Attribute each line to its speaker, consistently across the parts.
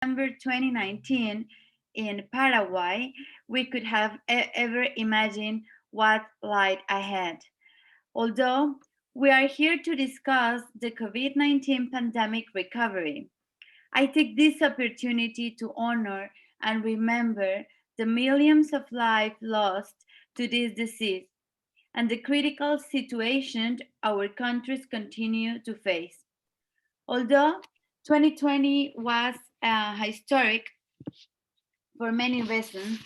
Speaker 1: December 2019 in Paraguay, we could have ever imagined what lied ahead. Although we are here to discuss the COVID-19 pandemic recovery, I take this opportunity to honor and remember the millions of lives lost to this disease and the critical situation our countries continue to face. Although 2020 was historic for many reasons,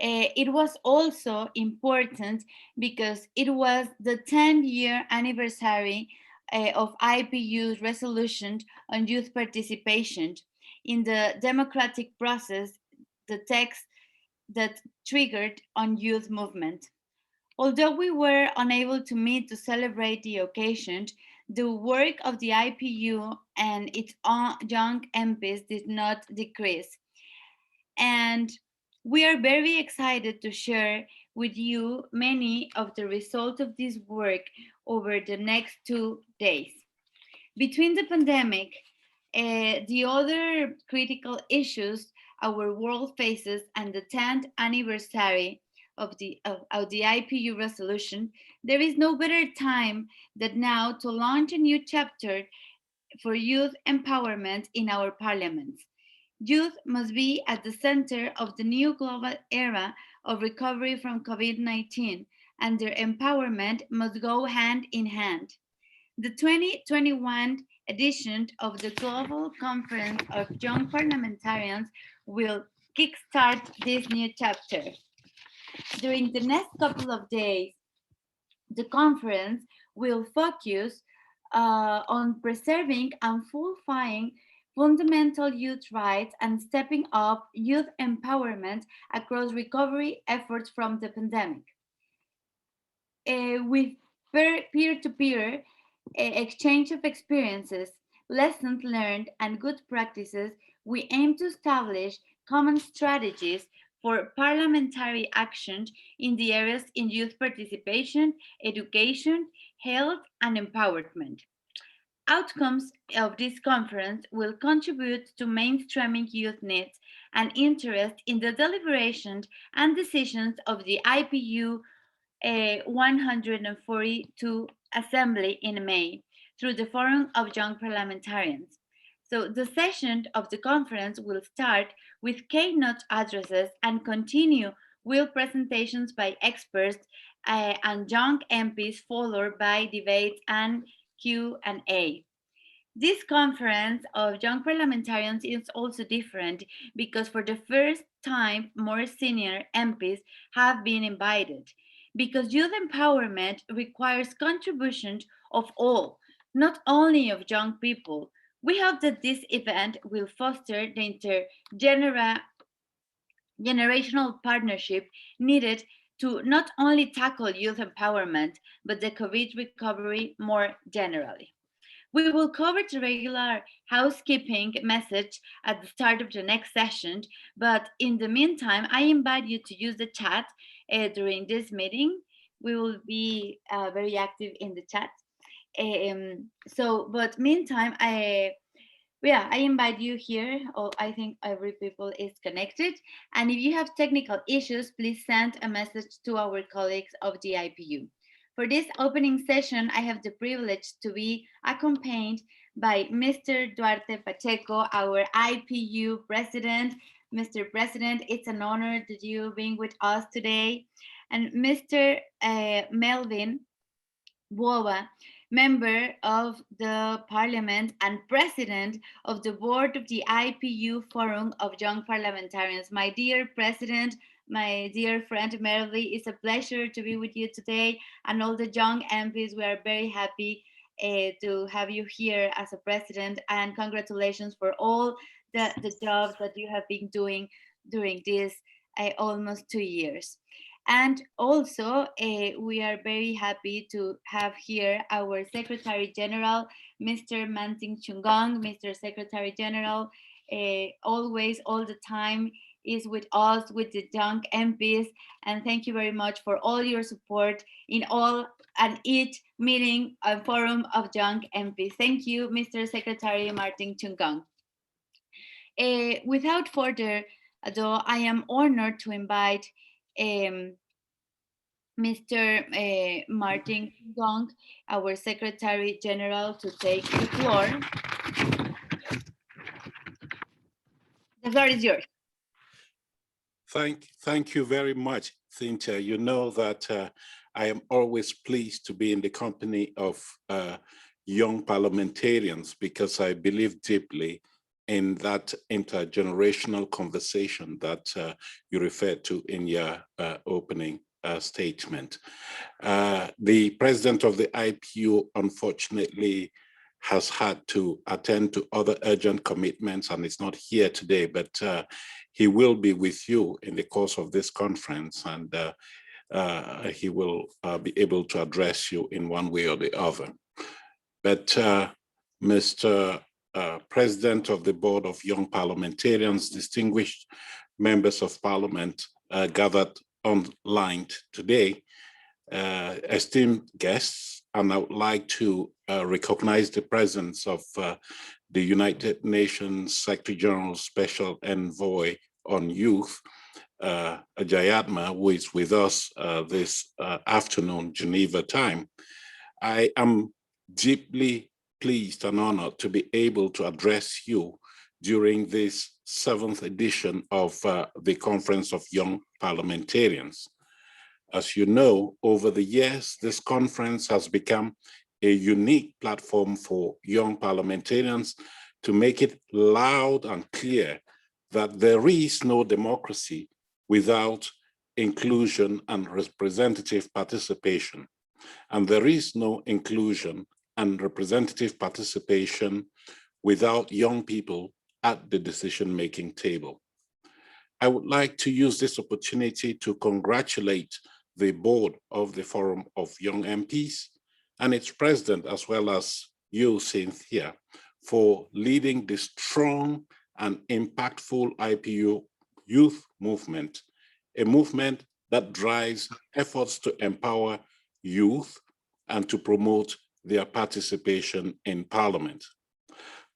Speaker 1: it was also important because it was the 10-year anniversary of IPU's resolution on youth participation in the democratic process, the text that triggered on youth movement. Although we were unable to meet to celebrate the occasion, the work of the IPU and its young MPs did not decrease. And we are very excited to share with you many of the results of this work over the next 2 days. Between the pandemic, the other critical issues our world faces and the 10th anniversary of the IPU resolution, there is no better time than now to launch a new chapter for youth empowerment in our parliaments. Youth must be at the center of the new global era of recovery from COVID 19, and their empowerment must go hand in hand. The 2021 edition of the Global Conference of Young Parliamentarians will kickstart this new chapter. During the next couple of days, the conference will focus on preserving and fulfilling fundamental youth rights and stepping up youth empowerment across recovery efforts from the pandemic. With peer-to-peer exchange of experiences, lessons learned, and good practices, we aim to establish common strategies for parliamentary action in the areas in youth participation, education, health, and empowerment. Outcomes of this conference will contribute to mainstreaming youth needs and interest in the deliberations and decisions of the IPU 142 Assembly in May through the Forum of Young Parliamentarians. So the session of the conference will start with keynote addresses and continue with presentations by experts and young MPs, followed by debates and Q&A. This conference of young parliamentarians is also different because for the first time, more senior MPs have been invited. Because youth empowerment requires contributions of all, not only of young people. We hope that this event will foster the intergenerational partnership needed to not only tackle youth empowerment, but the COVID recovery more generally. We will cover the regular housekeeping message at the start of the next session, but in the meantime, I invite you to use the chat during this meeting. We will be very active in the chat. But meantime, I invite you here. Oh, I think every people is connected. And if you have technical issues, please send a message to our colleagues of the IPU. For this opening session, I have the privilege to be accompanied by Mr. Duarte Pacheco, our IPU president. Mr. President, it's an honor that you being with us today. And Mr. Melvin Boa, member of the Parliament and president of the board of the IPU Forum of Young Parliamentarians. My dear president, my dear friend Merly, it's a pleasure to be with you today, and all the young MPs. We are very happy to have you here as a president, and congratulations for all the jobs that you have been doing during these almost 2 years. And also, we are very happy to have here our Secretary General, Mr. Manting Chungong. Mr. Secretary General, always, all the time, is with us, with the young MPs. And thank you very much for all your support in all and each meeting and forum of young MPs. Thank you, Mr. Secretary Martin Chungong. Without further ado, I am honored to invite Mr. Martin Gong, our Secretary General, to take the floor. The floor is yours.
Speaker 2: Thank you very much, Cynthia. You know that I am always pleased to be in the company of young parliamentarians because I believe deeply in that intergenerational conversation that you referred to in your opening statement. The president of the IPU, unfortunately, has had to attend to other urgent commitments and is not here today, but he will be with you in the course of this conference, and he will be able to address you in one way or the other. But Mr. President of the Board of Young Parliamentarians, distinguished members of Parliament gathered online today, esteemed guests, and I would like to recognize the presence of the United Nations Secretary General Special Envoy on Youth, Ajayatma, who is with us this afternoon, Geneva time. I am deeply pleased and honored to be able to address you during this 7th edition of the Conference of Young Parliamentarians. As you know, over the years, this conference has become a unique platform for young parliamentarians to make it loud and clear that there is no democracy without inclusion and representative participation. And there is no inclusion and representative participation without young people at the decision-making table. I would like to use this opportunity to congratulate the board of the Forum of Young MPs and its president, as well as you, Cynthia, for leading the strong and impactful IPU youth movement, a movement that drives efforts to empower youth and to promote their participation in Parliament.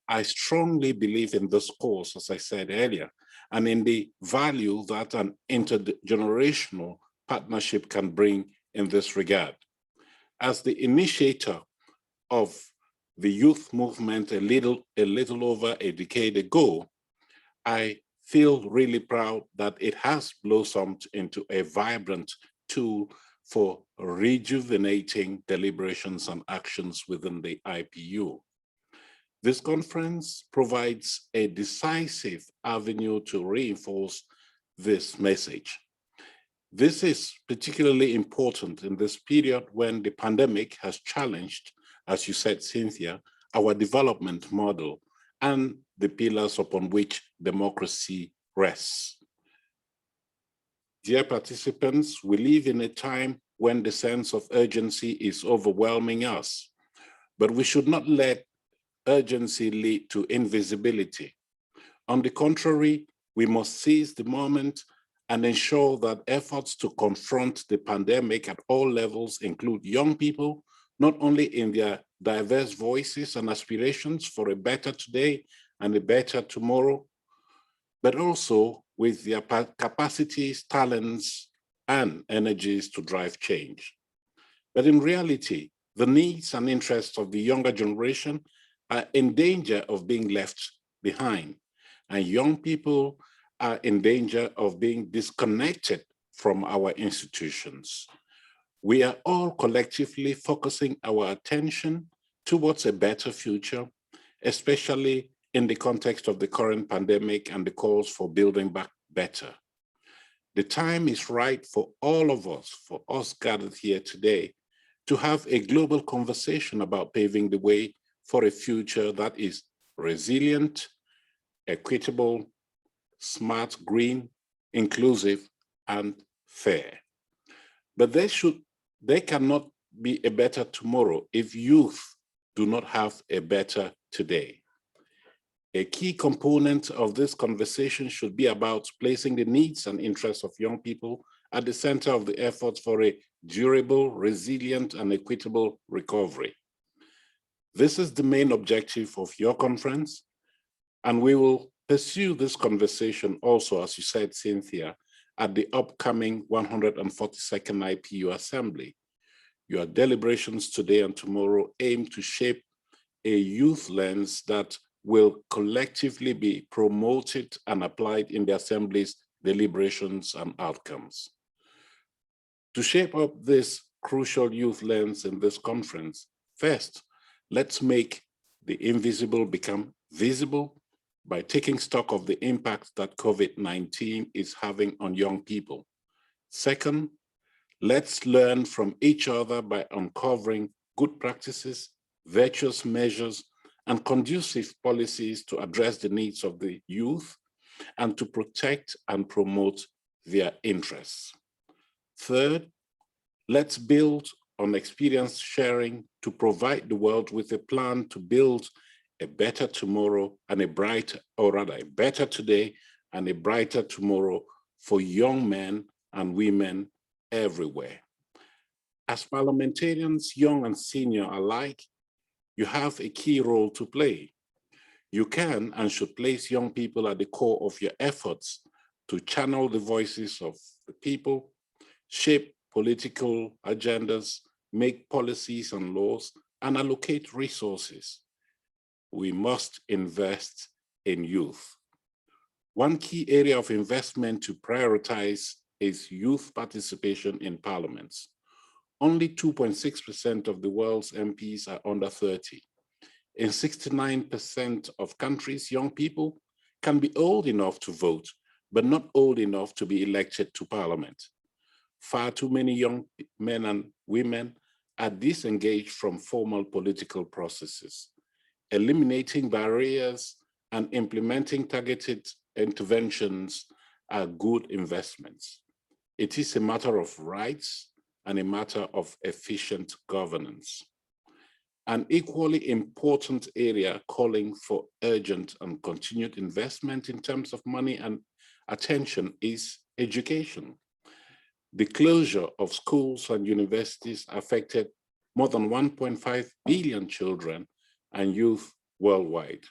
Speaker 2: I strongly believe in this cause, as I said earlier, and in the value that an intergenerational partnership can bring in this regard. As the initiator of the youth movement a little over a decade ago, I feel really proud that it has blossomed into a vibrant tool for rejuvenating deliberations and actions within the IPU. This conference provides a decisive avenue to reinforce this message. This is particularly important in this period when the pandemic has challenged, as you said, Cynthia, our development model and the pillars upon which democracy rests. Dear participants, we live in a time when the sense of urgency is overwhelming us, but we should not let urgency lead to invisibility. On the contrary, we must seize the moment and ensure that efforts to confront the pandemic at all levels include young people, not only in their diverse voices and aspirations for a better today and a better tomorrow, but also with their capacities, talents, and energies to drive change. But in reality, the needs and interests of the younger generation are in danger of being left behind, and young people are in danger of being disconnected from our institutions. We are all collectively focusing our attention towards a better future, especially in the context of the current pandemic and the calls for building back better. The time is right for all of us, for us gathered here today, to have a global conversation about paving the way for a future that is resilient, equitable, smart, green, inclusive, and fair. But there cannot be a better tomorrow if youth do not have a better today. A key component of this conversation should be about placing the needs and interests of young people at the center of the efforts for a durable, resilient, and equitable recovery. This is the main objective of your conference, and we will Pursue this conversation also, as you said, Cynthia, at the upcoming 142nd IPU Assembly. Your deliberations today and tomorrow aim to shape a youth lens that will collectively be promoted and applied in the Assembly's deliberations and outcomes. To shape up this crucial youth lens in this conference, first, let's make the invisible become visible by taking stock of the impact that COVID-19 is having on young people. Second, let's learn from each other by uncovering good practices, virtuous measures, and conducive policies to address the needs of the youth and to protect and promote their interests. Third, let's build on experience sharing to provide the world with a plan to build a better tomorrow and a brighter, or rather a better today and a brighter tomorrow for young men and women everywhere. As parliamentarians, young and senior alike, you have a key role to play. You can and should place young people at the core of your efforts to channel the voices of the people, shape political agendas, make policies and laws, and allocate resources. We must invest in youth. One key area of investment to prioritize is youth participation in parliaments. Only 2.6% of the world's MPs are under 30. In 69% of countries, young people can be old enough to vote, but not old enough to be elected to parliament. Far too many young men and women are disengaged from formal political processes. Eliminating barriers and implementing targeted interventions are good investments. It is a matter of rights and a matter of efficient governance. An equally important area calling for urgent and continued investment in terms of money and attention is education. The closure of schools and universities affected more than 1.5 billion children and youth worldwide.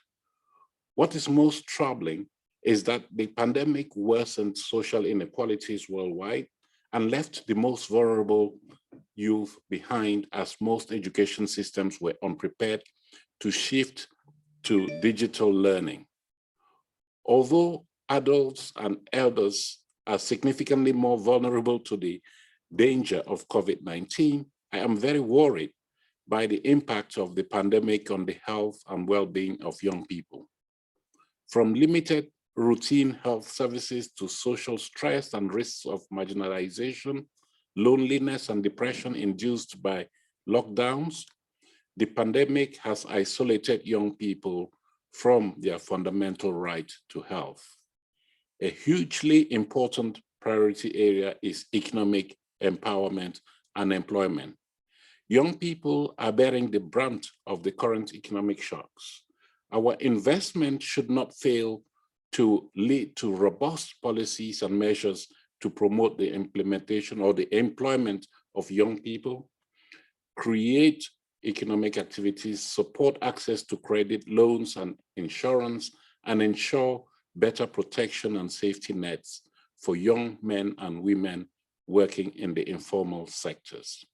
Speaker 2: What is most troubling is that the pandemic worsened social inequalities worldwide and left the most vulnerable youth behind, as most education systems were unprepared to shift to digital learning. Although adults and elders are significantly more vulnerable to the danger of COVID-19, I am very worried by the impact of the pandemic on the health and well-being of young people. From limited routine health services to social stress and risks of marginalization, loneliness and depression induced by lockdowns, the pandemic has isolated young people from their fundamental right to health. A hugely important priority area is economic empowerment and employment. Young people are bearing the brunt of the current economic shocks. Our investment should not fail to lead to robust policies and measures to promote the implementation or the employment of young people, create economic activities, support access to credit, loans, and insurance, and ensure better protection and safety nets for young men and women working in the informal sectors.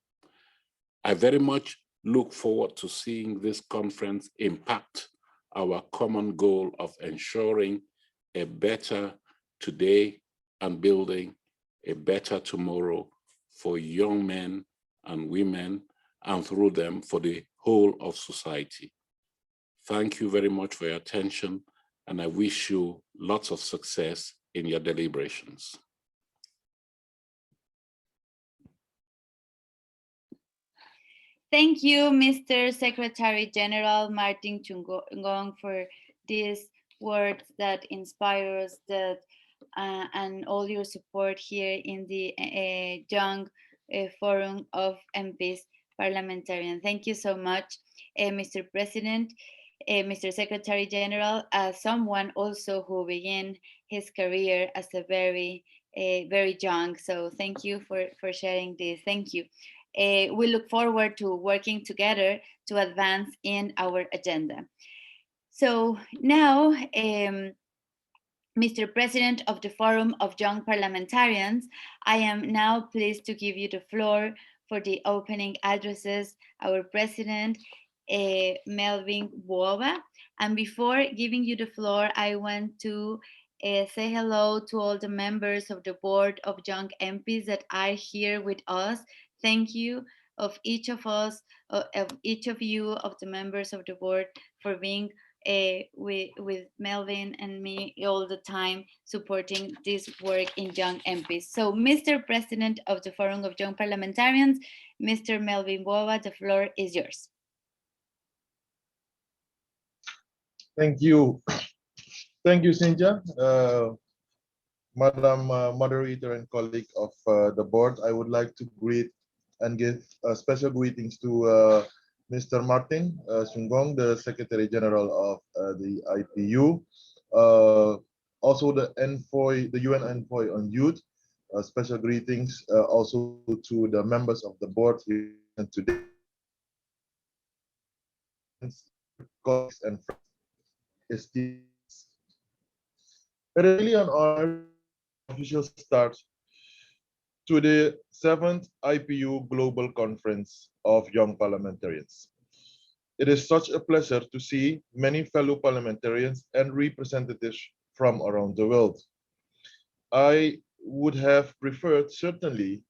Speaker 2: I very much look forward to seeing this conference impact our common goal of ensuring a better today and building a better tomorrow for young men and women, and through them for the whole of society. Thank you very much for your attention, and I wish you lots of success in your deliberations.
Speaker 1: Thank you, Mr. Secretary General Martin Chungong, for these words that inspire us, and all your support here in the Young Forum of MPs Parliamentarian. Thank you so much, Mr. President, Mr. Secretary General, as someone also who began his career as a very young. So thank you for sharing this. Thank you. We look forward to working together to advance in our agenda. So now Mr. President of the Forum of Young Parliamentarians, I am now pleased to give you the floor for the opening addresses, our President, Melvin Buova. And before giving you the floor, I want to say hello to all the members of the Board of Young MPs that are here with us. Thank you of each of us, of each of you, of the members of the board for being with Melvin and me all the time supporting this work in Young MPs. So, Mr. President of the Forum of Young Parliamentarians, Mr. Melvin Bova, the floor is yours.
Speaker 3: Thank you. Thank you, Cynthia. Madam Moderator and colleague of the board, I would like to greet and give special greetings to Mr. Martin Sungong, the Secretary General of the IPU. Also the UN Envoy on Youth. Special greetings also to the members of the board here and today, colleagues and friends. It is really an honor to give the official start to the 7th IPU Global Conference of Young Parliamentarians. It is such a pleasure to see many fellow parliamentarians and representatives from around the world. I would have preferred certainly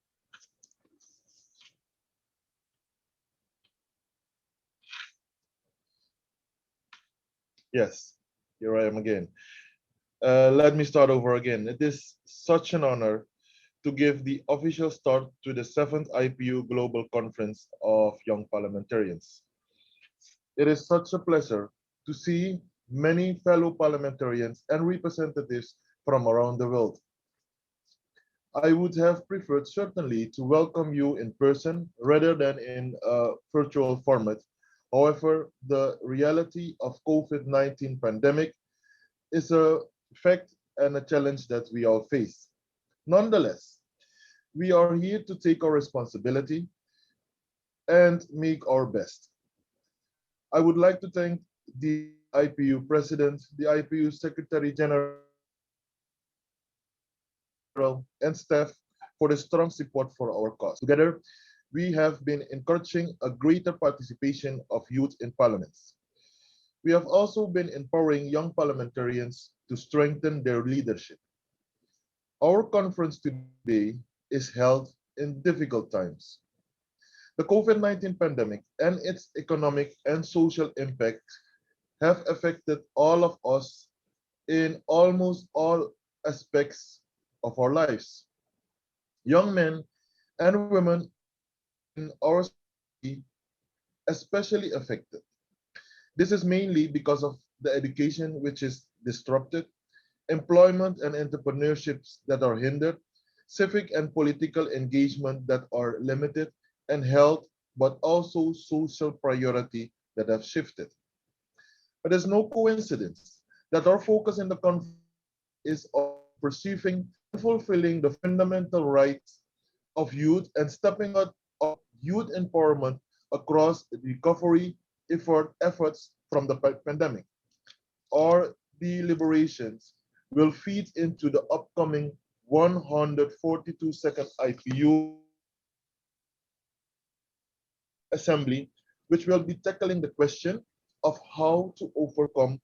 Speaker 3: yes, here I am again. Let me start over again. It is such an honor to give the official start to the 7th IPU Global Conference of Young Parliamentarians. It is such a pleasure to see many fellow parliamentarians and representatives from around the world. I would have preferred certainly to welcome you in person rather than in a virtual format. However, the reality of COVID-19 pandemic is a fact and a challenge that we all face. Nonetheless, we are here to take our responsibility and make our best. I would like to thank the IPU President, the IPU Secretary General, and staff for the strong support for our cause. Together, we have been encouraging a greater participation of youth in parliaments. We have also been empowering young parliamentarians to strengthen their leadership. Our conference today is held in difficult times. The COVID-19 pandemic and its economic and social impact have affected all of us in almost all aspects of our lives. Young men and women in our society especially affected. This is mainly because of the education which is disrupted, employment and entrepreneurships that are hindered, civic and political engagement that are limited, and health, but also social priority that have shifted. But there's no coincidence that our focus in the conference is on perceiving and fulfilling the fundamental rights of youth and stepping out of youth empowerment across the recovery efforts from the pandemic. Our deliberations will feed into the upcoming 142nd IPU Assembly, which will be tackling the question of how to overcome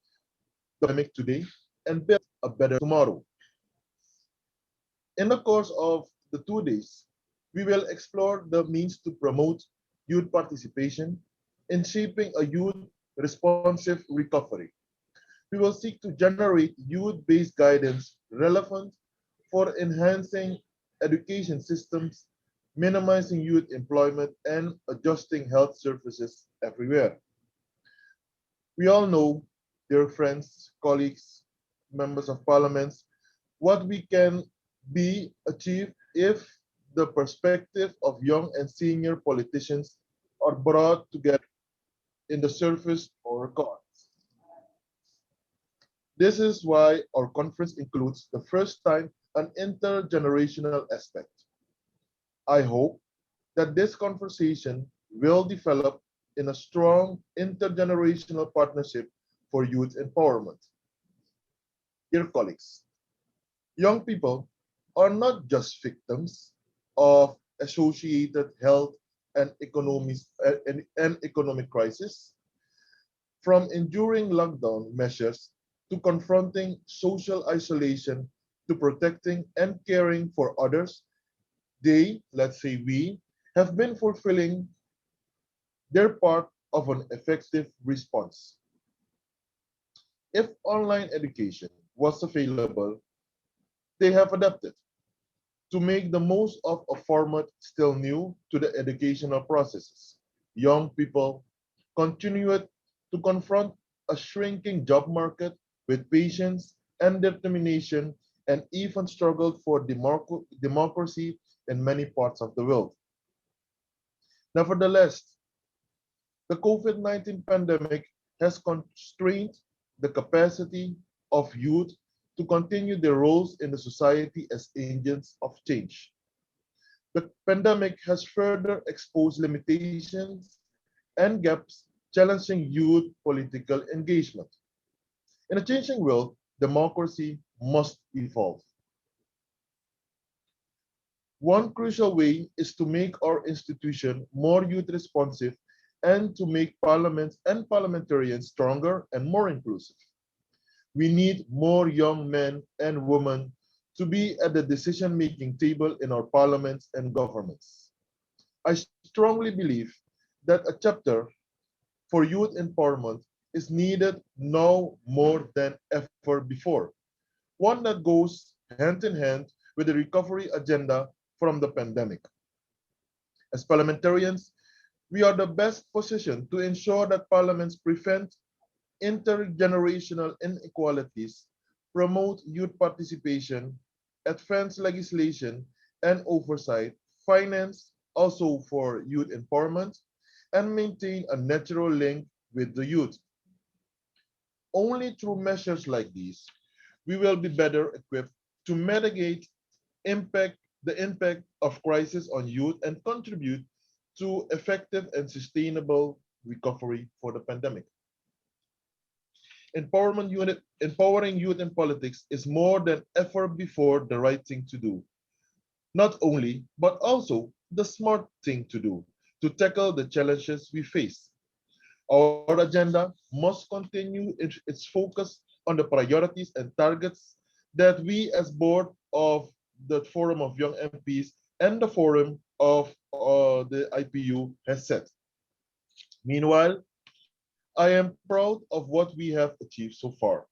Speaker 3: the pandemic today and build a better tomorrow. In the course of the 2 days, we will explore the means to promote youth participation in shaping a youth responsive recovery. We will seek to generate youth-based guidance relevant for enhancing education systems, minimizing youth employment, and adjusting health services everywhere. We all know, dear friends, colleagues, members of parliaments, what we can be achieved if the perspective of young and senior politicians are brought together in the service of our cause. This is why our conference includes the first time an intergenerational aspect. I hope that this conversation will develop in a strong intergenerational partnership for youth empowerment. Dear colleagues, Young people are not just victims of associated health and economic crisis, from enduring lockdown measures to confronting social isolation to protecting and caring for others. They, let's say we, have been fulfilling their part of an effective response. If online education was available, they have adapted to make the most of a format still new to the educational processes. Young people continued to confront a shrinking job market with patience and determination and even struggled for democracy in many parts of the world. Nevertheless, the COVID-19 pandemic has constrained the capacity of youth to continue their roles in the society as agents of change. The pandemic has further exposed limitations and gaps challenging youth political engagement. In a changing world, democracy must evolve. One crucial way is to make our institution more youth responsive and to make parliaments and parliamentarians stronger and more inclusive. We need more young men and women to be at the decision-making table in our parliaments and governments. I strongly believe that a chapter for youth empowerment is needed now more than ever before, one that goes hand in hand with the recovery agenda from the pandemic. As parliamentarians, we are the best positioned to ensure that parliaments prevent intergenerational inequalities, promote youth participation, advance legislation and oversight, finance also for youth empowerment, and maintain a natural link with the youth. Only through measures like these, we will be better equipped to mitigate the impact of crisis on youth and contribute to effective and sustainable recovery for the pandemic. Empowering youth in politics is more than ever before the right thing to do. Not only, but also the smart thing to do to tackle the challenges we face. Our agenda must continue its focus on the priorities and targets that we as board of the Forum of Young MPs and the Forum of the IPU has set. Meanwhile, I am proud of what we have achieved so far.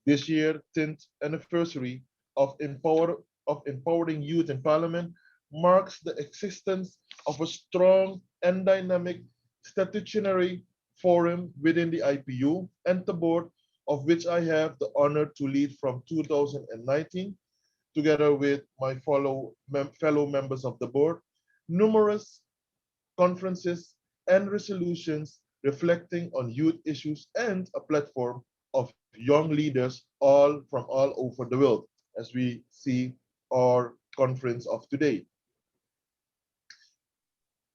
Speaker 3: This year, 10th anniversary of empowering youth in Parliament marks the existence of a strong and dynamic statutory forum within the IPU and the board, of which I have the honor to lead from 2019, together with my fellow members of the board. Numerous conferences and resolutions reflecting on youth issues and a platform of young leaders from all over the world, as we see our conference of today.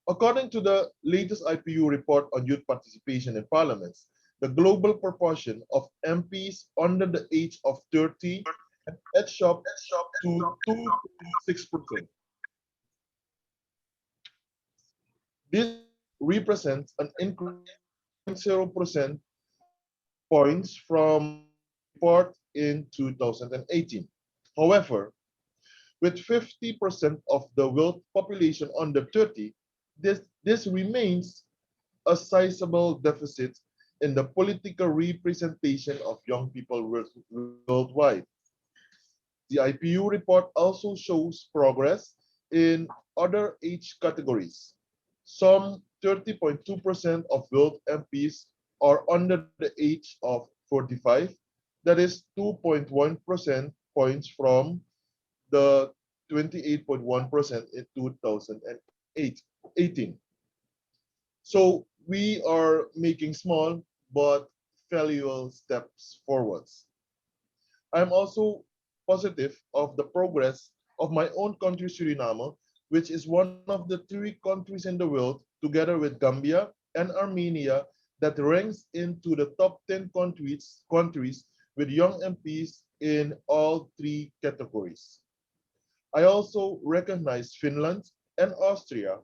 Speaker 3: According to the latest IPU report on youth participation in parliaments, the global proportion of MPs under the age of 30 has edged up to 2.6%. This represents an increase of 0.0% points from the report in 2018. However, with 50% of the world population under 30, this remains a sizable deficit in the political representation of young people worldwide. The IPU report also shows progress in other age categories. Some 30.2% of world MPs are under the age of 45. That is 2.1% points from the 28.1% in 2018. So we are making small but valuable steps forwards. I'm also positive of the progress of my own country, Suriname, which is one of the 3 countries in the world, together with Gambia and Armenia, that ranks into the top 10 countries with young MPs in all three categories. I also recognize Finland and Austria,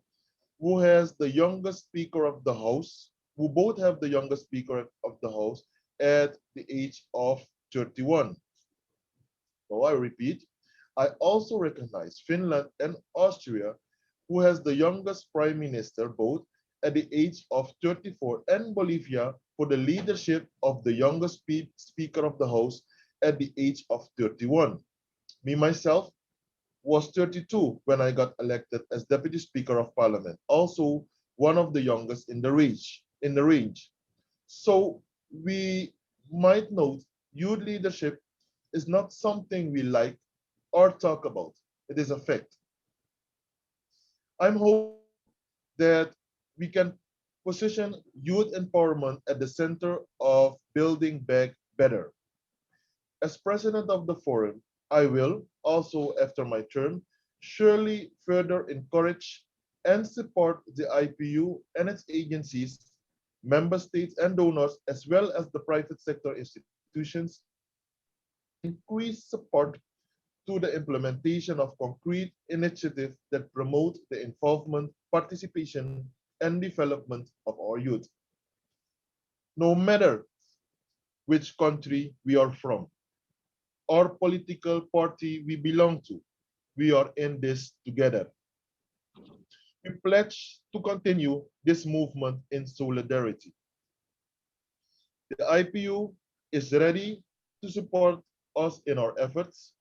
Speaker 3: who has the youngest Speaker of the House, who both have the youngest Speaker of the House at the age of 31. So I repeat, I also recognize Finland and Austria, who has the youngest Prime Minister, both at the age of 34, and Bolivia for the leadership of the youngest Speaker of the House at the age of 31. Me, myself, was 32 when I got elected as Deputy Speaker of Parliament, also one of the youngest in the range. So we might note youth leadership is not something we like or talk about. It is a fact. I'm hoping that we can position youth empowerment at the center of building back better. As president of the forum, I will also, after my term, surely further encourage and support the IPU and its agencies, member states and donors, as well as the private sector institutions, increase support to the implementation of concrete initiatives that promote the involvement, participation, and development of our youth. No matter which country we are from, or political party we belong to, we are in this together. We pledge to continue this movement in solidarity. The IPU is ready to support us in our efforts,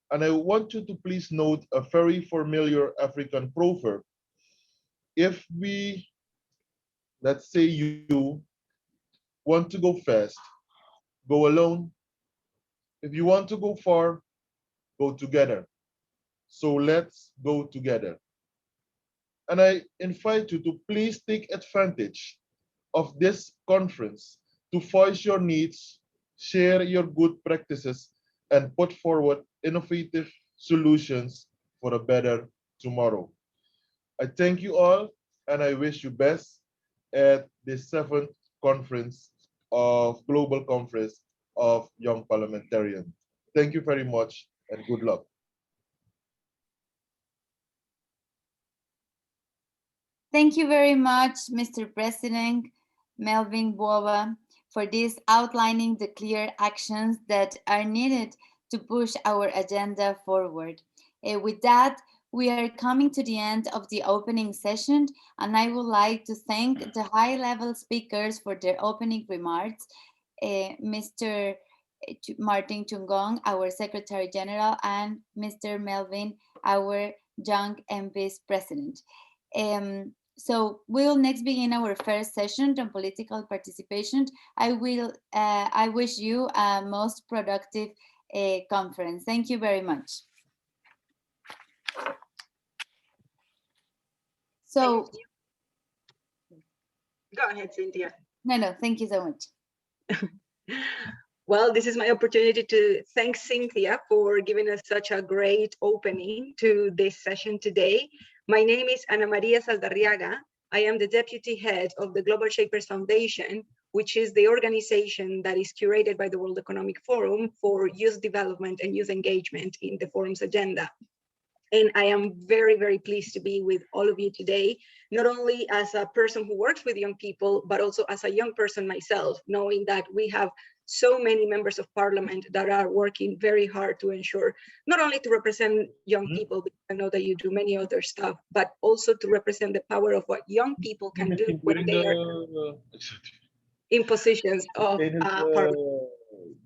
Speaker 3: and I want you to please note a very familiar African proverb. If we, let's say you, want to go fast, go alone. If you want to go far, go together. So let's go together. And I invite you to please take advantage of this conference to voice your needs, share your good practices, and put forward innovative solutions for a better tomorrow. I thank you all, and I wish you best at the 7th conference of Global Conference of Young Parliamentarians. Thank you very much, and good luck.
Speaker 1: Thank you very much, Mr. President Melvin Boaba, for this outlining the clear actions that are needed to push our agenda forward. With that, we are coming to the end of the opening session, and I would like to thank the high-level speakers for their opening remarks, Mr. Martin Chungong, our Secretary General, and Mr. Melvin, our Young MPs President. So we'll next begin our first session on political participation. I wish you a most productive conference. Thank you very much. So,
Speaker 4: go ahead, Cynthia.
Speaker 1: No, thank you so much.
Speaker 4: Well, this is my opportunity to thank Cynthia for giving us such a great opening to this session today. My name is Ana Maria Saldarriaga. I am the deputy head of the Global Shapers Foundation, which is the organization that is curated by the World Economic Forum for youth development and youth engagement in the forum's agenda. And I am very, very pleased to be with all of you today, not only as a person who works with young people, but also as a young person myself, knowing that we have so many members of parliament that are working very hard to ensure not only to represent young people, because I know that you do many other stuff, but also to represent the power of what young people can do when they are in positions of parliament.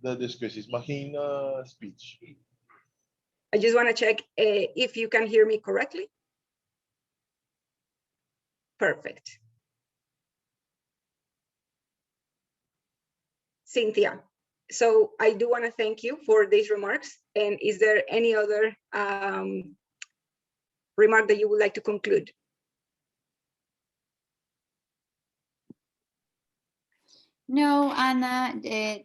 Speaker 3: The discussions, mahina speech.
Speaker 4: I just want to check if you can hear me correctly. Perfect. Cynthia, so I do want to thank you for these remarks. And is there any other remark that you would like to conclude?
Speaker 1: No, Anna,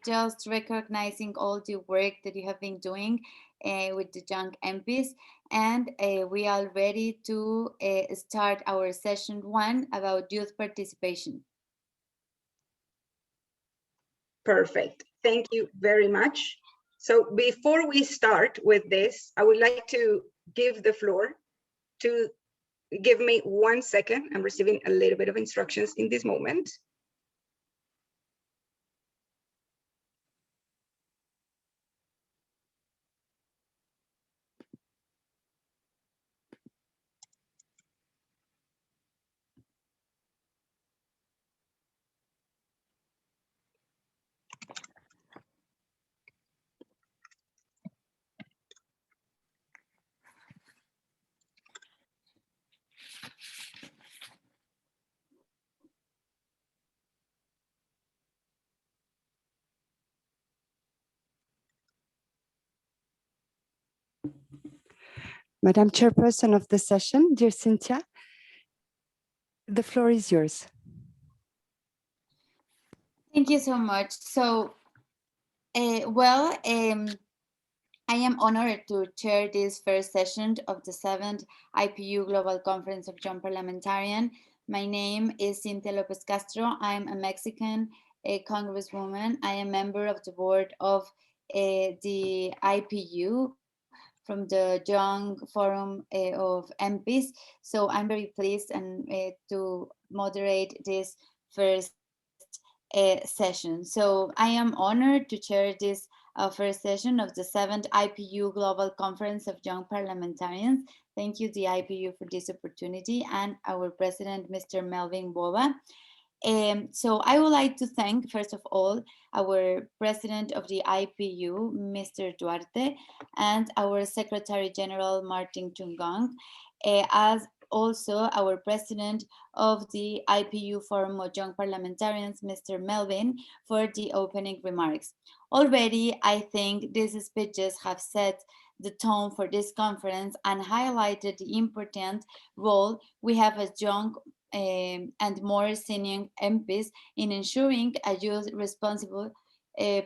Speaker 1: just recognizing all the work that you have been doing with the young MPs, and we are ready to start our session 1 about youth participation.
Speaker 4: Perfect. Thank you very much. So before we start with this, I would like to give the floor to give me 1 second. I'm receiving a little bit of instructions in this moment.
Speaker 5: Madam Chairperson of the session, dear Cynthia, the floor is yours.
Speaker 1: Thank you so much. So, I am honored to chair this first session of the 7th IPU Global Conference of Young Parliamentarians. My name is Cynthia Lopez Castro. I'm a Mexican congresswoman. I am member of the board of the IPU from the Young Forum of MPs. So I'm very pleased and to moderate this first session. So I am honored to chair this first session of the 7th IPU Global Conference of Young Parliamentarians. Thank you, the IPU, for this opportunity, and our president, Mr. Melvin Boba. So I would like to thank, first of all, our president of the IPU, Mr. Duarte, and our Secretary General, Martin Chungong, as also our president of the IPU Forum of Young Parliamentarians, Mr. Melvin, for the opening remarks. Already, I think these speeches have set the tone for this conference and highlighted the important role we have as young and more senior MPs in ensuring a youth responsible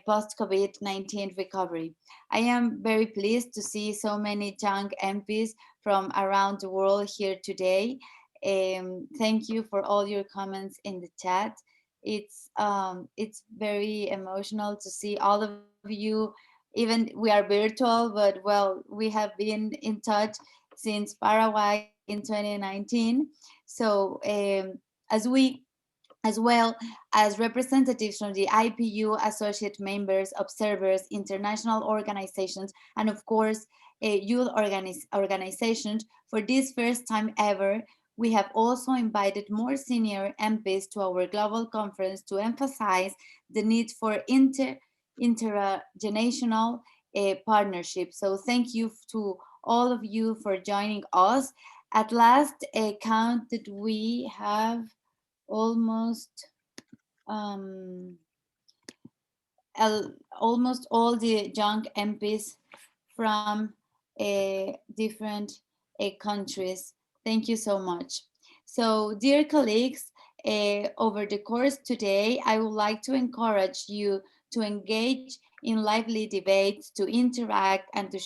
Speaker 1: post-COVID-19 recovery. I am very pleased to see so many young MPs from around the world here today. Thank you for all your comments in the chat. It's very emotional to see all of you. Even we are virtual, but well, we have been in touch since Paraguay in 2019. So as well as representatives from the IPU, associate members, observers, international organizations, and of course, youth organizations. For this first time ever, we have also invited more senior MPs to our global conference to emphasize the need for intergenerational partnership. So thank you to all of you for joining us. At last count that we have almost almost all the young MPs from different countries. Thank you so much. So, dear colleagues, over the course today, I would like to encourage you to engage in lively debates, to interact, and to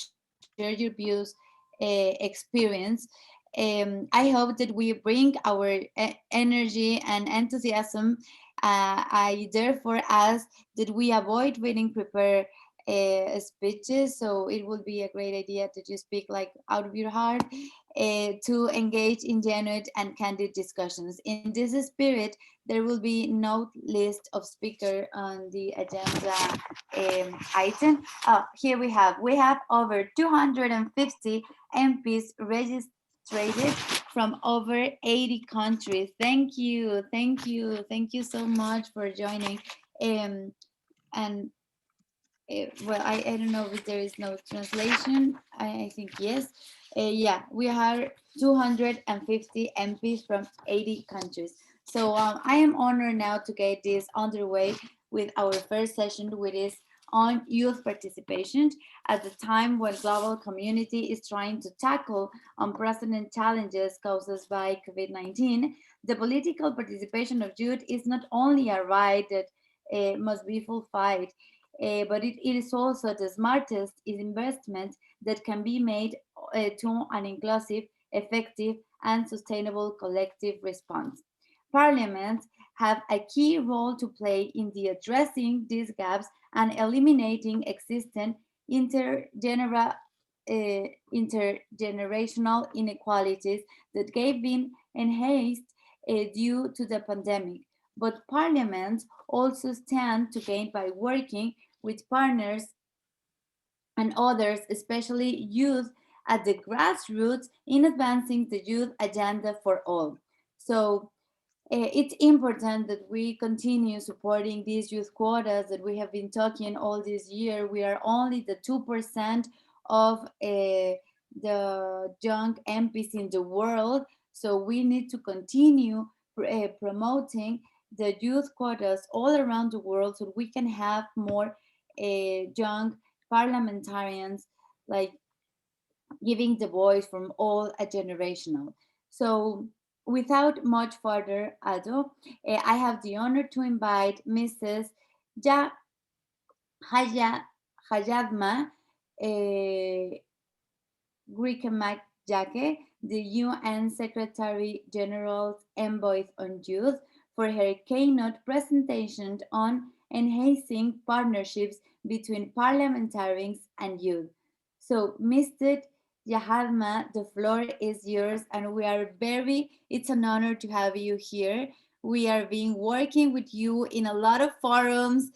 Speaker 1: share your views, experience. I hope that we bring our energy and enthusiasm. I therefore ask that we avoid reading prepared speeches, so it would be a great idea to just speak like out of your heart, to engage in genuine and candid discussions. In this spirit, there will be no list of speakers on the agenda item. Oh, here we have over 250 MPs registered from over 80 countries. Thank you so much for joining. And well, I don't know if there is no translation. I think yes. Yeah, we are 250 MPs from 80 countries. So I am honored now to get this underway with our first session, which is on youth participation at the time when global community is trying to tackle unprecedented challenges caused by COVID-19. The political participation of youth is not only a right that must be fulfilled, but it is also the smartest investment that can be made to an inclusive, effective, and sustainable collective response. Parliaments have a key role to play in the addressing these gaps and eliminating existing intergenerational inequalities that have been enhanced due to the pandemic. But parliaments also stand to gain by working with partners and others, especially youth, at the grassroots in advancing the youth agenda for all. So it's important that we continue supporting these youth quotas that we have been talking all this year. We are only the 2% of the young MPs in the world, so we need to continue promoting the youth quotas all around the world so we can have more young parliamentarians, like giving the voice from all a generational. So without much further ado, I have the honor to invite Mrs. Ja Hayadma Jake, the UN Secretary General's Envoy on Youth, for her keynote presentation on enhancing partnerships between parliamentarians and youth. So, Mr. Yahalma, the floor is yours, and it's an honor to have you here. We are been working with you in a lot of forums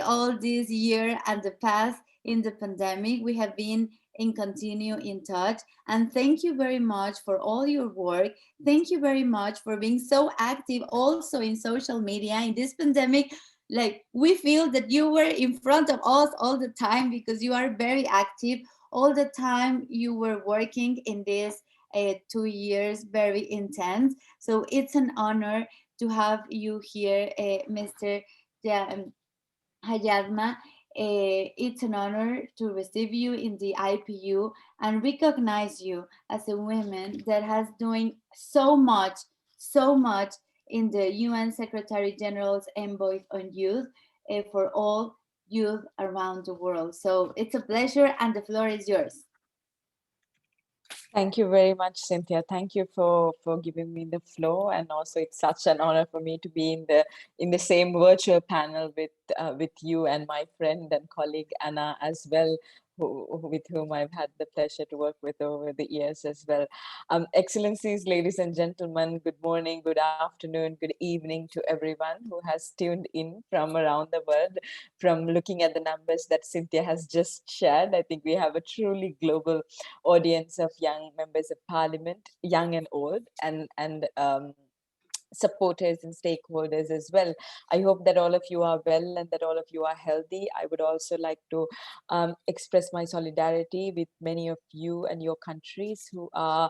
Speaker 1: all this year and the past in the pandemic. We have been and continue in touch. And thank you very much for all your work. Thank you very much for being so active also in social media in this pandemic. Like, we feel that you were in front of us all the time because you are very active all the time. You were working in this 2 years, very intense. So it's an honor to have you here, Mr. Hayadma. It's an honor to receive you in the IPU and recognize you as a woman that has doing so much in the UN Secretary General's Envoy on Youth for all youth around the world. So it's a pleasure, and the floor is yours.
Speaker 6: Thank you very much, Cynthia. Thank you for giving me the floor, and also it's such an honor for me to be in the same virtual panel with you and my friend and colleague Anna as well, with whom I've had the pleasure to work with over the years as well. Excellencies, ladies and gentlemen, good morning, good afternoon, good evening to everyone who has tuned in from around the world. From looking at the numbers that Cynthia has just shared, I think we have a truly global audience of young members of parliament, young and old, and supporters and stakeholders as well. I hope that all of you are well and that all of you are healthy. I would also like to express my solidarity with many of you and your countries who are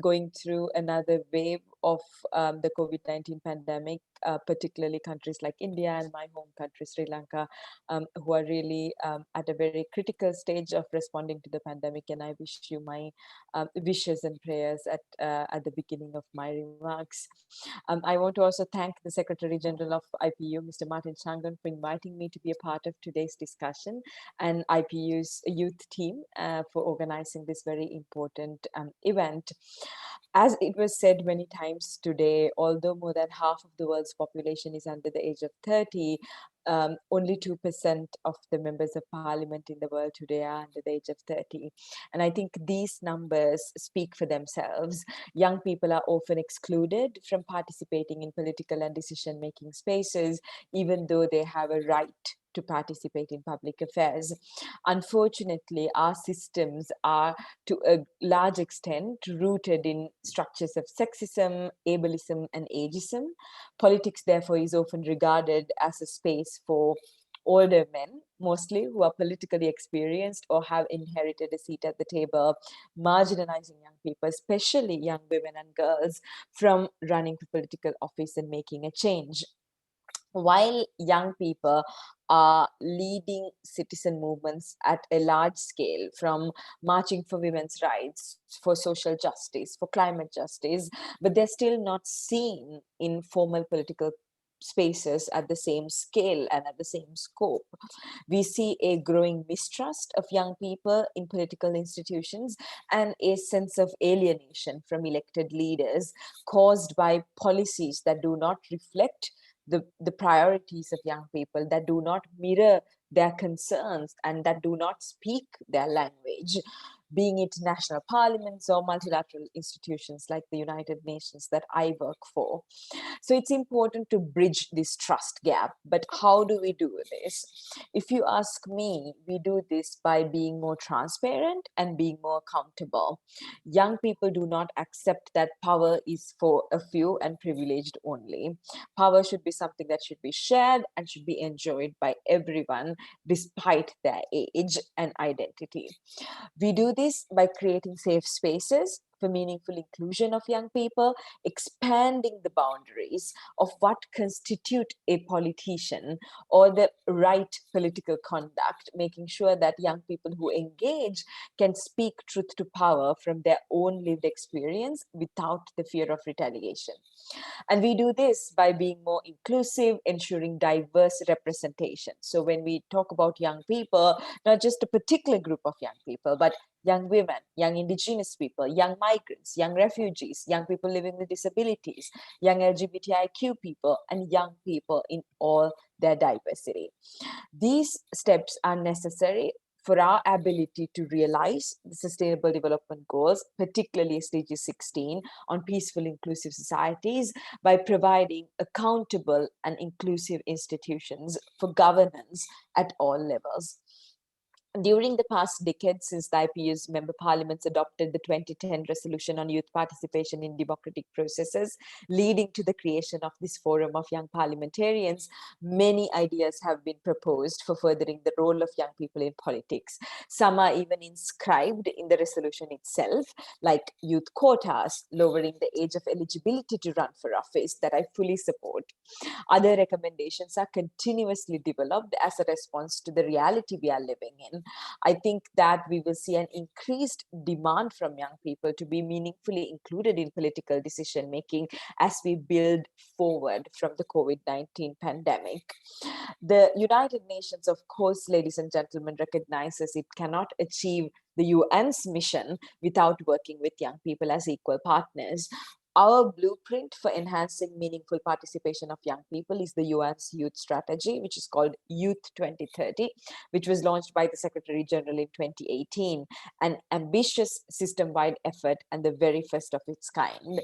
Speaker 6: going through another wave of the COVID-19 pandemic, particularly countries like India and my home country, Sri Lanka, who are really at a very critical stage of responding to the pandemic. And I wish you my wishes and prayers at the beginning of my remarks. I want to also thank the Secretary General of IPU, Mr. Martin Changan, for inviting me to be a part of today's discussion, and IPU's youth team for organizing this very important event. As it was said many times today, although more than half of the world's population is under the age of 30, only 2% of the members of parliament in the world today are under the age of 30. And I think these numbers speak for themselves. Young people are often excluded from participating in political and decision-making spaces, even though they have a right to participate in public affairs. Unfortunately, our systems are to a large extent rooted in structures of sexism, ableism, and ageism. Politics, therefore, is often regarded as a space for older men, mostly, who are politically experienced or have inherited a seat at the table, marginalizing young people, especially young women and girls, from running for political office and making a change. While young people are leading citizen movements at a large scale, from marching for women's rights, for social justice, for climate justice, but they're still not seen in formal political spaces at the same scale and at the same scope. We see a growing mistrust of young people in political institutions and a sense of alienation from elected leaders caused by policies that do not reflect the priorities of young people, that do not mirror their concerns and that do not speak their language, being it national parliaments or multilateral institutions like the United Nations that I work for. So it's important to bridge this trust gap. But how do we do this? If you ask me, we do this by being more transparent and being more accountable. Young people do not accept that power is for a few and privileged only. Power should be something that should be shared and should be enjoyed by everyone, despite their age and identity. We do this by creating safe spaces for meaningful inclusion of young people, expanding the boundaries of what constitute a politician or the right political conduct, making sure that young people who engage can speak truth to power from their own lived experience without the fear of retaliation. And we do this by being more inclusive, ensuring diverse representation. So when we talk about young people, not just a particular group of young people, but young women, young indigenous people, young migrants, young refugees, young people living with disabilities, young LGBTIQ people, and young people in all their diversity. These steps are necessary for our ability to realize the Sustainable Development Goals, particularly SDG 16 on peaceful inclusive societies, by providing accountable and inclusive institutions for governance at all levels. During the past decade, since the IPU's member parliaments adopted the 2010 resolution on youth participation in democratic processes, leading to the creation of this forum of young parliamentarians, many ideas have been proposed for furthering the role of young people in politics. Some are even inscribed in the resolution itself, like youth quotas, lowering the age of eligibility to run for office, that I fully support. Other recommendations are continuously developed as a response to the reality we are living in. I think that we will see an increased demand from young people to be meaningfully included in political decision making as we build forward from the COVID-19 pandemic. The United Nations, of course, ladies and gentlemen, recognizes it cannot achieve the UN's mission without working with young people as equal partners. Our blueprint for enhancing meaningful participation of young people is the UN's youth strategy, which is called Youth 2030, which was launched by the Secretary General in 2018, an ambitious system-wide effort and the very first of its kind.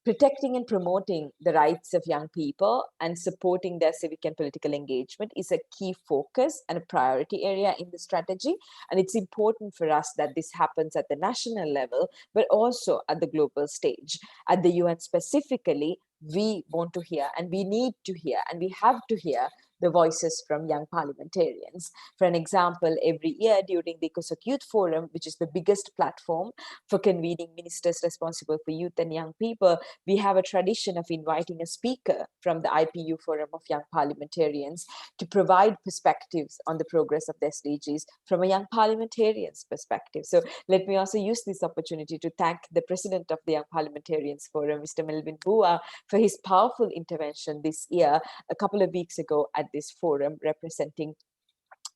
Speaker 6: Protecting and promoting the rights of young people and supporting their civic and political engagement is a key focus and a priority area in the strategy. And it's important for us that this happens at the national level, but also at the global stage. At the UN specifically, we want to hear and we need to hear and we have to hear the voices from young parliamentarians. For an example, every year during the ECOSOC Youth Forum, which is the biggest platform for convening ministers responsible for youth and young people, we have a tradition of inviting a speaker from the IPU Forum of Young Parliamentarians to provide perspectives on the progress of the SDGs from a young parliamentarian's perspective. So let me also use this opportunity to thank the president of the Young Parliamentarians Forum, Mr. Melvin Bua, for his powerful intervention this year, a couple of weeks ago at this forum representing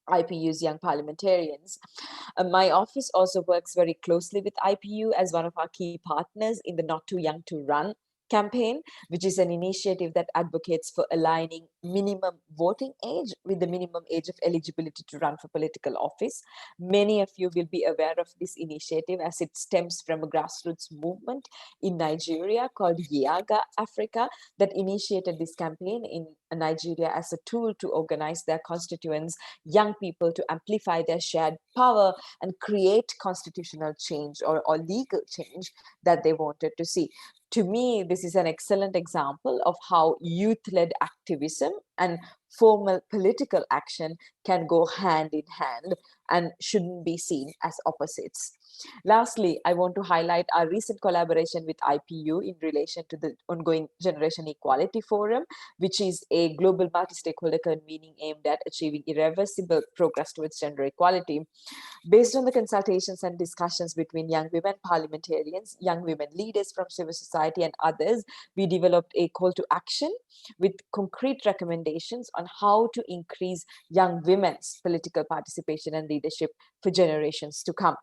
Speaker 6: IPU's young parliamentarians. My office also works very closely with IPU as one of our key partners in the Not Too Young to Run campaign, which is an initiative that advocates for aligning minimum voting age with the minimum age of eligibility to run for political office. Many of you will be aware of this initiative as it stems from a grassroots movement in Nigeria called Yiaga Africa that initiated this campaign in Nigeria as a tool to organize their constituents, young people, to amplify their shared power and create constitutional change or legal change that they wanted to see. To me, this is an excellent example of how youth-led activism and formal political action can go hand in hand and shouldn't be seen as opposites. Lastly, I want to highlight our recent collaboration with IPU in relation to the ongoing Generation Equality Forum, which is a global multi-stakeholder convening aimed at achieving irreversible progress towards gender equality. Based on the consultations and discussions between young women parliamentarians, young women leaders from civil society and others, we developed a call to action with concrete recommendations on how to increase young women's political participation and leadership for generations to come.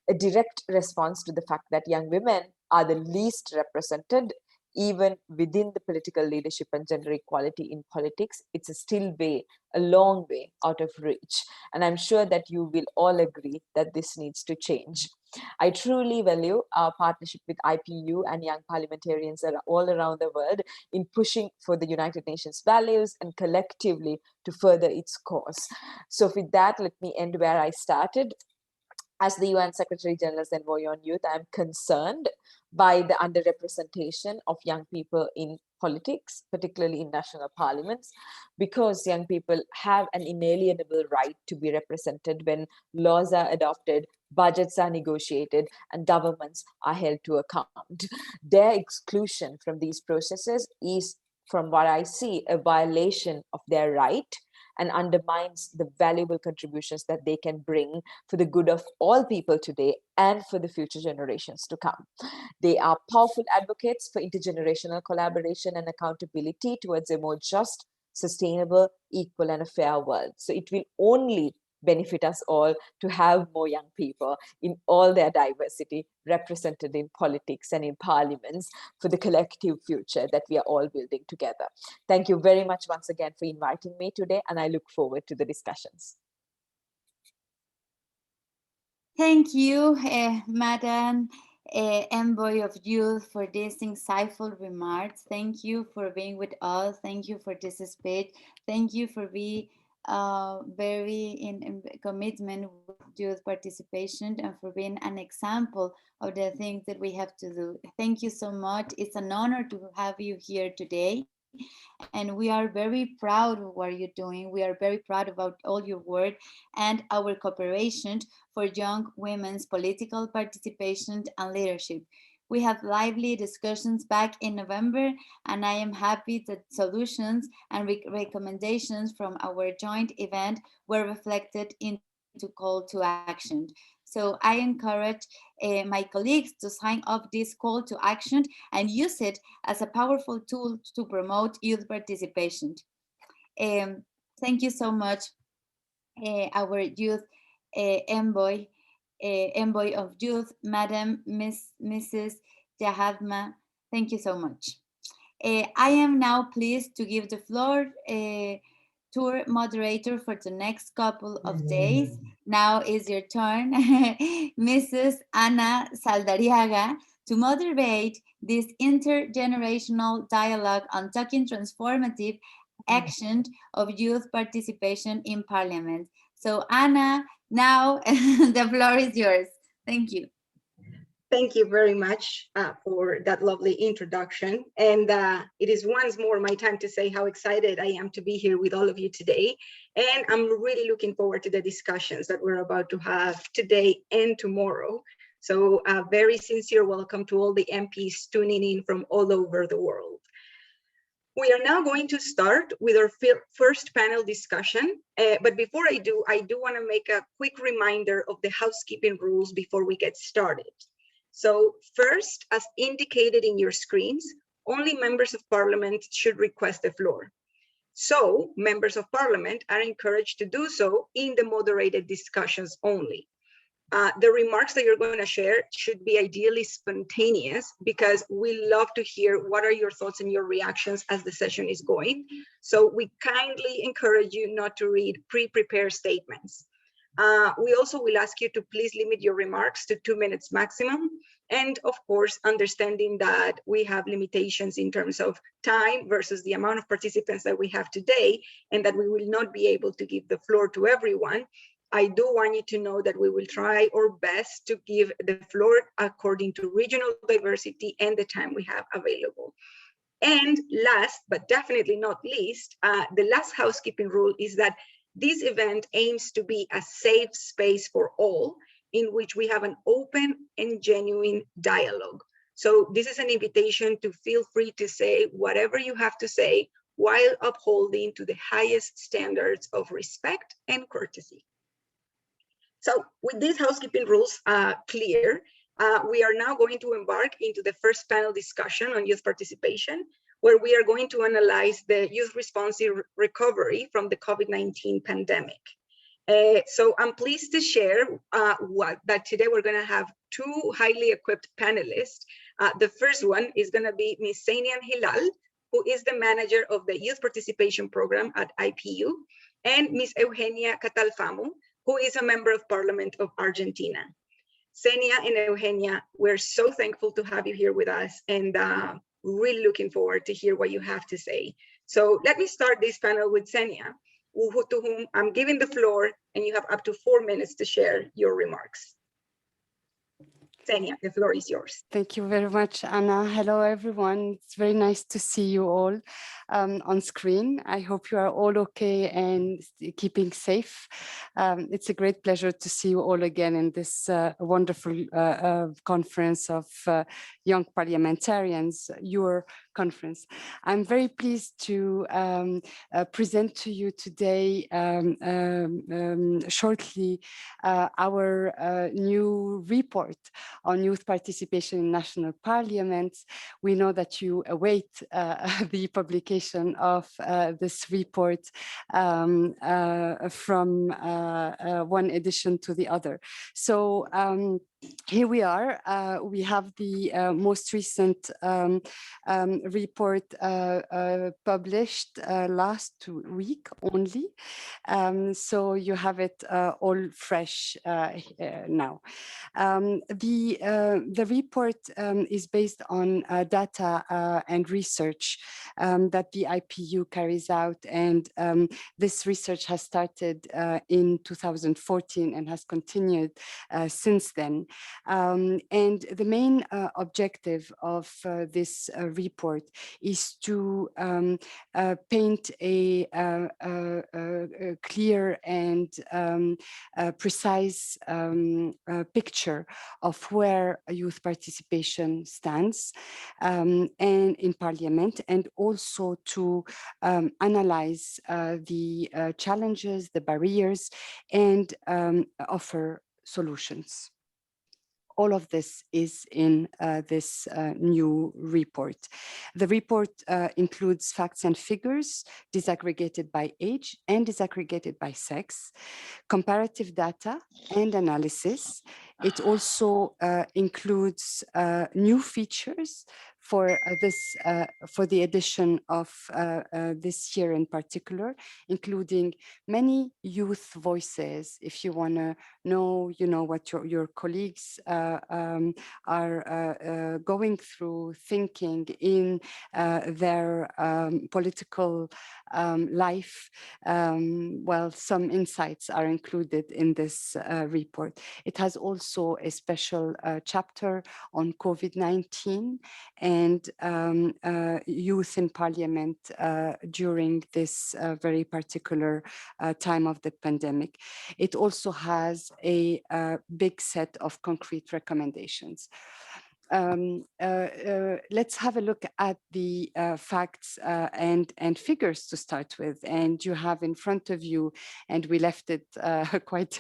Speaker 6: A direct response to the fact that young women are the least represented even within the political leadership and gender equality in politics, it's a long way out of reach. And I'm sure that you will all agree that this needs to change. I truly value our partnership with IPU and young parliamentarians all around the world in pushing for the United Nations values and collectively to further its cause. So with that, let me end where I started. As the UN Secretary General's Envoy on Youth, I am concerned by the underrepresentation of young people in politics, particularly in national parliaments, because young people have an inalienable right to be represented when laws are adopted, budgets are negotiated, and governments are held to account. Their exclusion from these processes is, from what I see, a violation of their right and undermines the valuable contributions that they can bring for the good of all people today and for the future generations to come. They are powerful advocates for intergenerational collaboration and accountability towards a more just, sustainable, equal, and a fair world. So it will only benefit us all to have more young people in all their diversity represented in politics and in parliaments for the collective future that we are all building together. Thank you very much once again for inviting me today, and I look forward to the discussions.
Speaker 1: Thank you, Madam Envoy of Youth, for these insightful remarks. Thank you for being with us. Thank you for this speech. Thank you for being very in commitment with youth participation and for being an example of the things that we have to do. Thank you so much. It's an honor to have you here today. And we are very proud of what you're doing. We are very proud about all your work and our cooperation for young women's political participation and leadership. We had lively discussions back in November, and I am happy that solutions and recommendations from our joint event were reflected into call to action. So I encourage my colleagues to sign up this call to action and use it as a powerful tool to promote youth participation. Thank you so much, our youth envoy of youth, Madam Mrs. Jahadma. Thank you so much. I am now pleased to give the floor tour moderator for the next couple of days. Now is your turn, Mrs. Ana Saldariaga, to moderate this intergenerational dialogue on talking transformative action of youth participation in Parliament. So Ana, now the floor is yours. Thank you.
Speaker 4: Thank you very much for that lovely introduction. And it is once more my time to say how excited I am to be here with all of you today. And I'm really looking forward to the discussions that we're about to have today and tomorrow. So a very sincere welcome to all the MPs tuning in from all over the world. We are now going to start with our first panel discussion. But before I do want to make a quick reminder of the housekeeping rules before we get started. So first, as indicated in your screens, only members of parliament should request the floor. So members of parliament are encouraged to do so in the moderated discussions only. The remarks that you're going to share should be ideally spontaneous because we love to hear what are your thoughts and your reactions as the session is going. So we kindly encourage you not to read pre-prepared statements. We also will ask you to please limit your remarks to 2 minutes maximum. And of course, understanding that we have limitations in terms of time versus the amount of participants that we have today, and that we will not be able to give the floor to everyone. I do want you to know that we will try our best to give the floor according to regional diversity and the time we have available. And last, but definitely not least, the last housekeeping rule is that this event aims to be a safe space for all, in which we have an open and genuine dialogue. So this is an invitation to feel free to say whatever you have to say while upholding to the highest standards of respect and courtesy. So with these housekeeping rules clear, we are now going to embark into the first panel discussion on youth participation, where we are going to analyze the youth responsive recovery from the COVID-19 pandemic. So I'm pleased to share that today we're going to have two highly equipped panelists The first one is going to be Ms. Zainian Hilal, who is the manager of the Youth Participation Program at IPU, and Ms. Eugenia Catalfamo, who is a member of Parliament of Argentina. Xenia and Eugenia, we're so thankful to have you here with us, and really looking forward to hear what you have to say. So let me start this panel with Xenia, to whom I'm giving the floor, and you have up to 4 minutes to share your remarks. Xenia, the floor is yours.
Speaker 5: Thank you very much, Anna. Hello, everyone. It's very nice to see you all on screen. I hope you are all okay and keeping safe. It's a great pleasure to see you all again in this wonderful conference of young parliamentarians, your conference. I'm very pleased to present to you today shortly our new report on youth participation in national parliaments. We know that you await the publication of this report from one edition to the other. So here we are. We have the most recent report published last week only. So you have it all fresh now. The report is based on data and research that the IPU carries out, and this research has started in 2014 and has continued since then. And the main objective of this report is to paint a clear and precise picture of where youth participation stands and in Parliament, and also to analyze the challenges, the barriers, and offer solutions. All of this is in this new report. The report includes facts and figures disaggregated by age and disaggregated by sex, comparative data and analysis. It also includes new features for for the edition of this year in particular, including many youth voices. If you want to know, what your colleagues are going through, thinking in their political life, well, some insights are included in this report. It has also a special chapter on COVID-19 and youth in Parliament during this very particular time of the pandemic. It also has a big set of concrete recommendations. Let's have a look at the facts and figures to start with. And you have in front of you, and we left it quite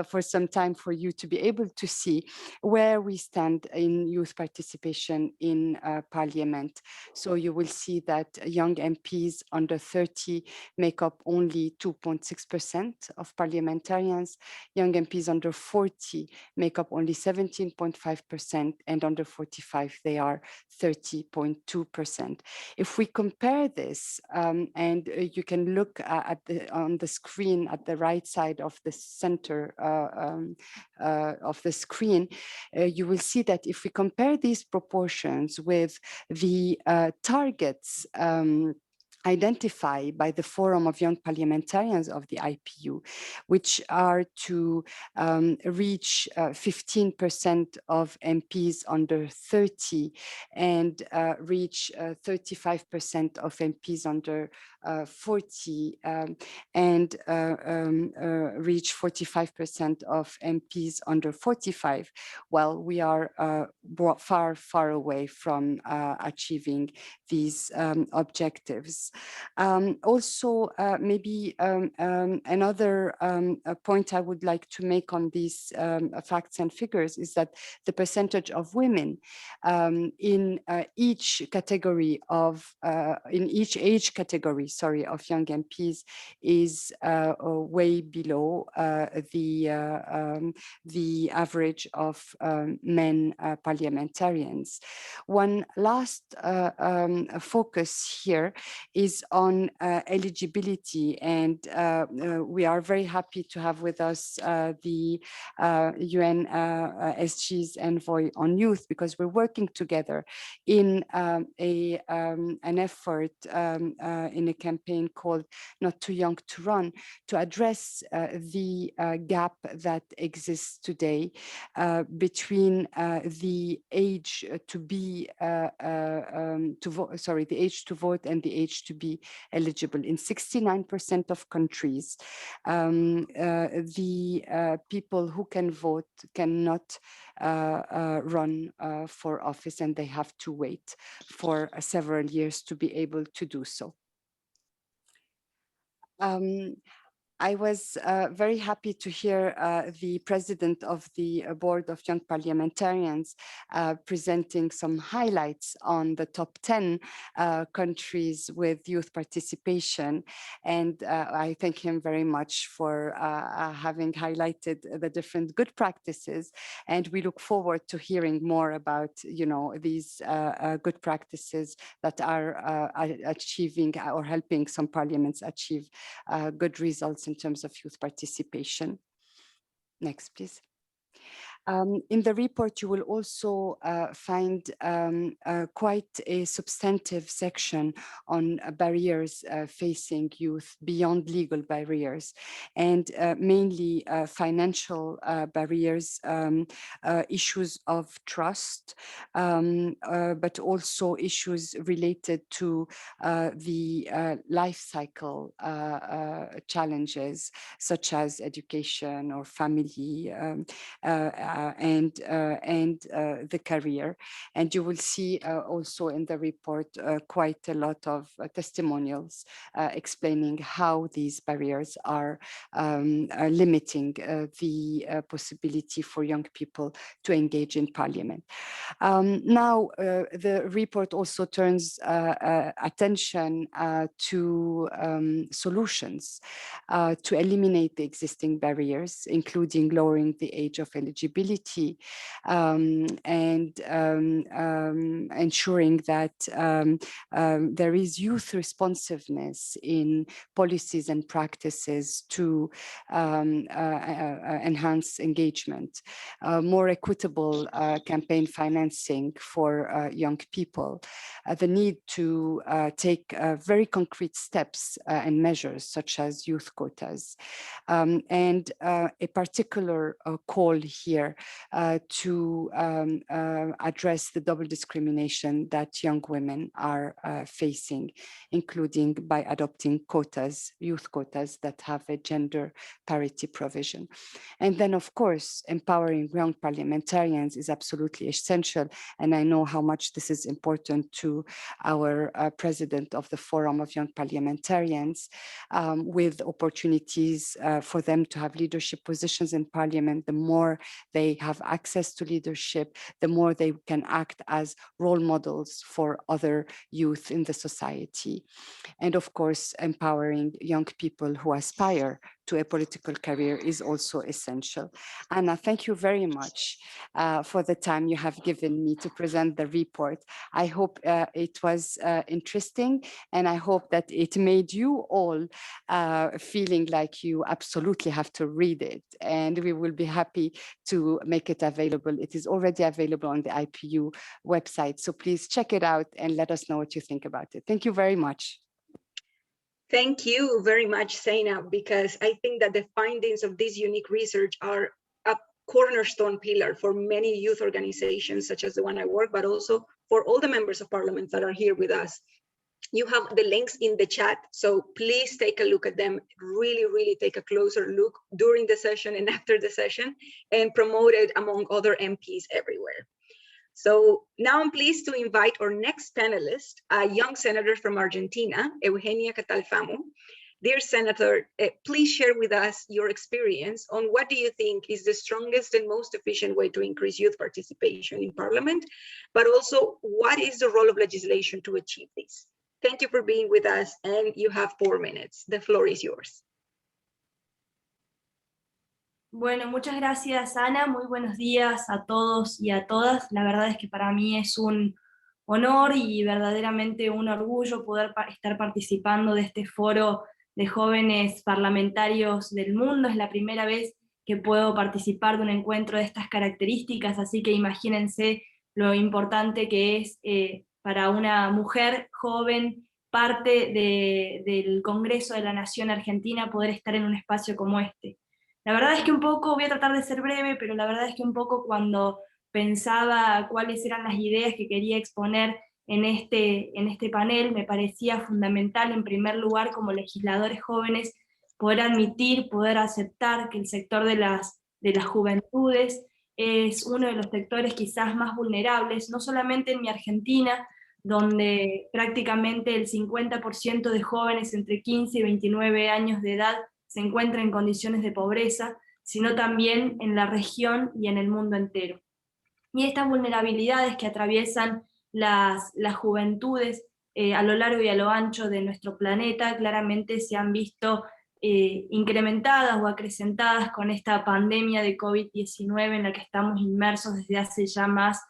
Speaker 5: for some time for you to be able to see where we stand in youth participation in Parliament. So you will see that young MPs under 30 make up only 2.6% of parliamentarians. Young MPs under 40 make up only 17.5%, and under 45, they are 30.2%. If we compare this, and you can look on the screen at the right side of the center of the screen, you will see that if we compare these proportions with the targets identified by the Forum of Young Parliamentarians of the IPU, which are to reach 15% of MPs under 30 and reach 35% of MPs under 40 and reach 45% of MPs under 45. Well, we are far, far away from achieving these objectives. Also, maybe another point I would like to make on these facts and figures is that the percentage of women in each category of, in each age category, sorry, of young MPs is way below the average of men parliamentarians. One last focus here is on eligibility, and we are very happy to have with us the UN SG's envoy on youth, because we're working together in an effort in a campaign called Not Too Young to Run, to address the gap that exists today between the age to be the age to vote and the age to be eligible. In 69% of countries, the people who can vote cannot run for office, and they have to wait for several years to be able to do so. I was very happy to hear the president of the board of young parliamentarians presenting some highlights on the top 10 countries with youth participation. And I thank him very much for having highlighted the different good practices. And we look forward to hearing more about, these good practices that are achieving or helping some parliaments achieve good results in terms of youth participation. Next, please. In the report, you will also find quite a substantive section on barriers facing youth beyond legal barriers, and mainly financial barriers, issues of trust, but also issues related to the life cycle challenges, such as education or family, and the career. And you will see also in the report quite a lot of testimonials explaining how these barriers are limiting the possibility for young people to engage in parliament. Now, the report also turns attention to solutions to eliminate the existing barriers, including lowering the age of eligibility and ensuring that there is youth responsiveness in policies and practices to enhance engagement, more equitable campaign financing for young people, the need to take very concrete steps and measures such as youth quotas, and a particular call here to address the double discrimination that young women are facing, including by adopting quotas, youth quotas that have a gender parity provision. And then, of course, empowering young parliamentarians is absolutely essential. And I know how much this is important to our president of the Forum of Young Parliamentarians, with opportunities for them to have leadership positions in parliament. The more they have access to leadership, the more they can act as role models for other youth in the society. And of course, empowering young people who aspire to a political career is also essential. Anna, thank you very much for the time you have given me to present the report. I hope it was interesting, and I hope that it made you all feeling like you absolutely have to read it, and we will be happy to make it available. It is already available on the IPU website, so please check it out and let us know what you think about it. Thank you very much.
Speaker 4: Thank you very much, Zainab, because I think that the findings of this unique research are a cornerstone pillar for many youth organizations, such as the one I work, but also for all the members of parliament that are here with us. You have the links in the chat, so please take a look at them. Really take a closer look during the session and after the session, and promote it among other MPs everywhere. So now I'm pleased to invite our next panelist, a young senator from Argentina, Eugenia Catalfamo. Dear Senator, please share with us your experience on what do you think is the strongest and most efficient way to increase youth participation in Parliament, but also what is the role of legislation to achieve this? Thank you for being with us, and you have 4 minutes. The floor is yours.
Speaker 7: Bueno, muchas gracias, Ana. Muy buenos días a todos y a todas. La verdad es que para mí es un honor y verdaderamente un orgullo poder estar participando de este foro de jóvenes parlamentarios del mundo. Es la primera vez que puedo participar de un encuentro de estas características, así que imagínense lo importante que es para una mujer joven, parte del Congreso de la Nación Argentina, poder estar en un espacio como este. La verdad es que un poco, voy a tratar de ser breve, pero la verdad es que un poco cuando pensaba cuáles eran las ideas que quería exponer en este panel, me parecía fundamental, en primer lugar, como legisladores jóvenes, poder admitir, poder aceptar que el sector de las juventudes es uno de los sectores quizás más vulnerables, no solamente en mi Argentina, donde prácticamente el 50% de jóvenes entre 15 y 29 años de edad se encuentra en condiciones de pobreza, sino también en la región y en el mundo entero. Y estas vulnerabilidades que atraviesan las juventudes a lo largo y a lo ancho de nuestro planeta claramente se han visto incrementadas o acrecentadas con esta pandemia de COVID-19 en la que estamos inmersos desde hace ya más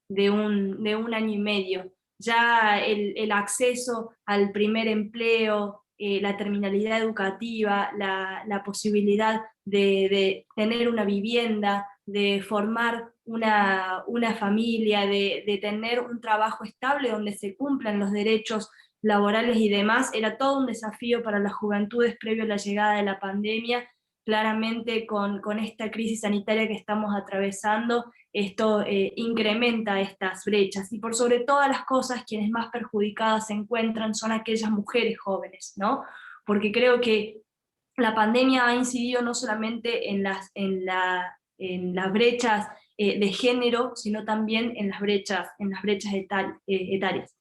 Speaker 7: de un año y medio. Ya el acceso al primer empleo, la terminalidad educativa, la posibilidad de tener una vivienda, de formar una familia, de tener un trabajo estable donde se cumplan los derechos laborales y demás, era todo un desafío para las juventudes previo a la llegada de la pandemia. Claramente con esta crisis sanitaria que estamos atravesando, esto incrementa estas brechas, y por sobre todas las cosas quienes más perjudicadas se encuentran son aquellas mujeres jóvenes, ¿no? Porque creo que la pandemia ha incidido no solamente en las brechas de género, sino también en las brechas etarias.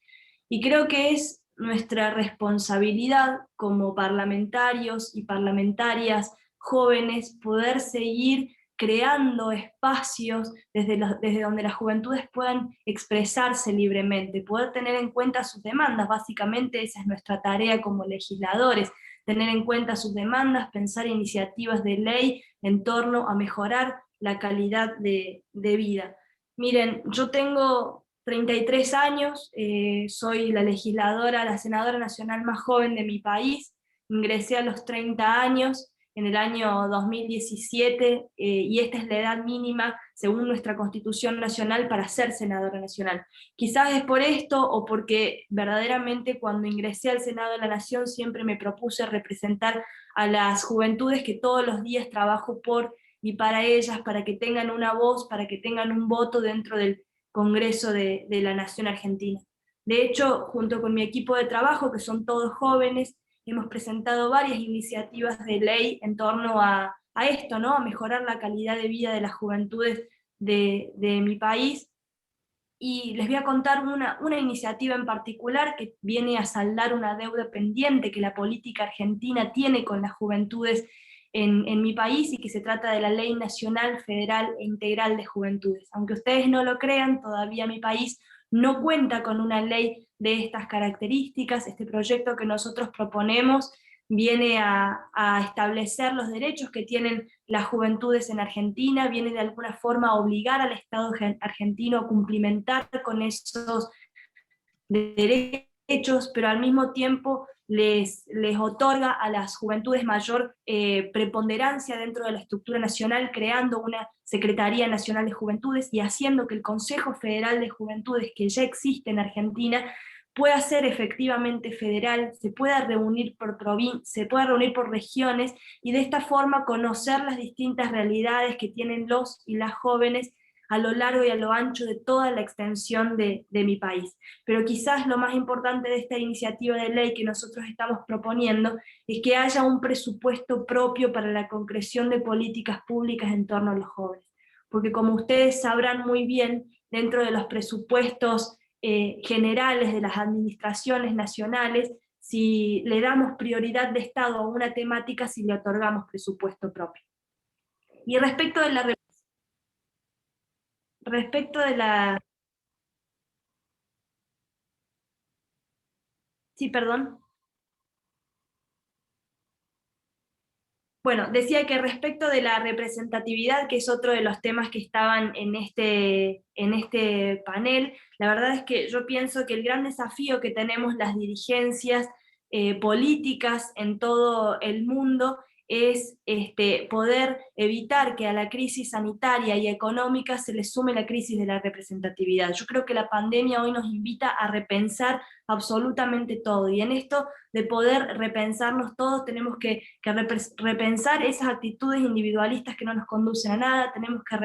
Speaker 7: Y creo que es nuestra responsabilidad como parlamentarios y parlamentarias jóvenes poder seguir creando espacios desde donde las juventudes puedan expresarse libremente, poder tener en cuenta sus demandas. Básicamente esa es nuestra tarea como legisladores, tener en cuenta sus demandas, pensar iniciativas de ley en torno a mejorar la calidad de vida. Miren, yo tengo 33 años, soy la legisladora, la senadora nacional más joven de mi país, ingresé a los 30 años, en el año 2017, y esta es la edad mínima según nuestra Constitución Nacional para ser senadora nacional. Quizás es por esto o porque verdaderamente cuando ingresé al Senado de la Nación siempre me propuse representar a las juventudes que todos los días trabajo por y para ellas, para que tengan una voz, para que tengan un voto dentro del Congreso de la Nación Argentina. De hecho, junto con mi equipo de trabajo, que son todos jóvenes, hemos presentado varias iniciativas de ley en torno a esto, ¿no? A mejorar la calidad de vida de las juventudes de mi país. Y les voy a contar una iniciativa en particular que viene a saldar una deuda pendiente que la política argentina tiene con las juventudes en mi país, y que se trata de la Ley Nacional, Federal e Integral de Juventudes. Aunque ustedes no lo crean, todavía mi país no cuenta con una ley de estas características. Este proyecto que nosotros proponemos viene a establecer los derechos que tienen las juventudes en Argentina, viene de alguna forma a obligar al Estado argentino a cumplimentar con esos derechos, pero al mismo tiempo les otorga a las juventudes mayor preponderancia dentro de la estructura nacional, creando una Secretaría Nacional de Juventudes y haciendo que el Consejo Federal de Juventudes, que ya existe en Argentina, pueda ser efectivamente federal, se pueda reunir por provincia, se pueda reunir por regiones, y de esta forma conocer las distintas realidades que tienen los y las jóvenes a lo largo y a lo ancho de toda la extensión de mi país. Pero quizás lo más importante de esta iniciativa de ley que nosotros estamos proponiendo es que haya un presupuesto propio para la concreción de políticas públicas en torno a los jóvenes. Porque como ustedes sabrán muy bien, dentro de los presupuestos generales de las administraciones nacionales, si le damos prioridad de Estado a una temática, si le otorgamos presupuesto propio. Y respecto de la... Sí, perdón. Bueno, decía que respecto de la representatividad, que es otro de los temas que estaban en este panel, la verdad es que yo pienso que el gran desafío que tenemos las dirigencias políticas en todo el mundo es poder evitar que a la crisis sanitaria y económica se le sume la crisis de la representatividad. Yo creo que la pandemia hoy nos invita a repensar absolutamente todo, y en esto de poder repensarnos todos tenemos que repensar esas actitudes individualistas que no nos conducen a nada, tenemos que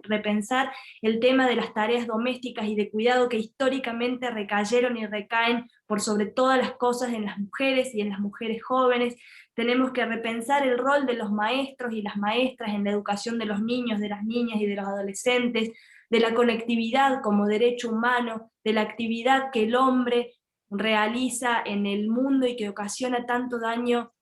Speaker 7: repensar el tema de las tareas domésticas y de cuidado que históricamente recayeron y recaen por sobre todas las cosas en las mujeres y en las mujeres jóvenes. Tenemos que repensar el rol de los maestros y las maestras en la educación de los niños, de las niñas y de los adolescentes, de la conectividad como derecho humano, de la actividad que el hombre realiza en el mundo y que ocasiona tanto daño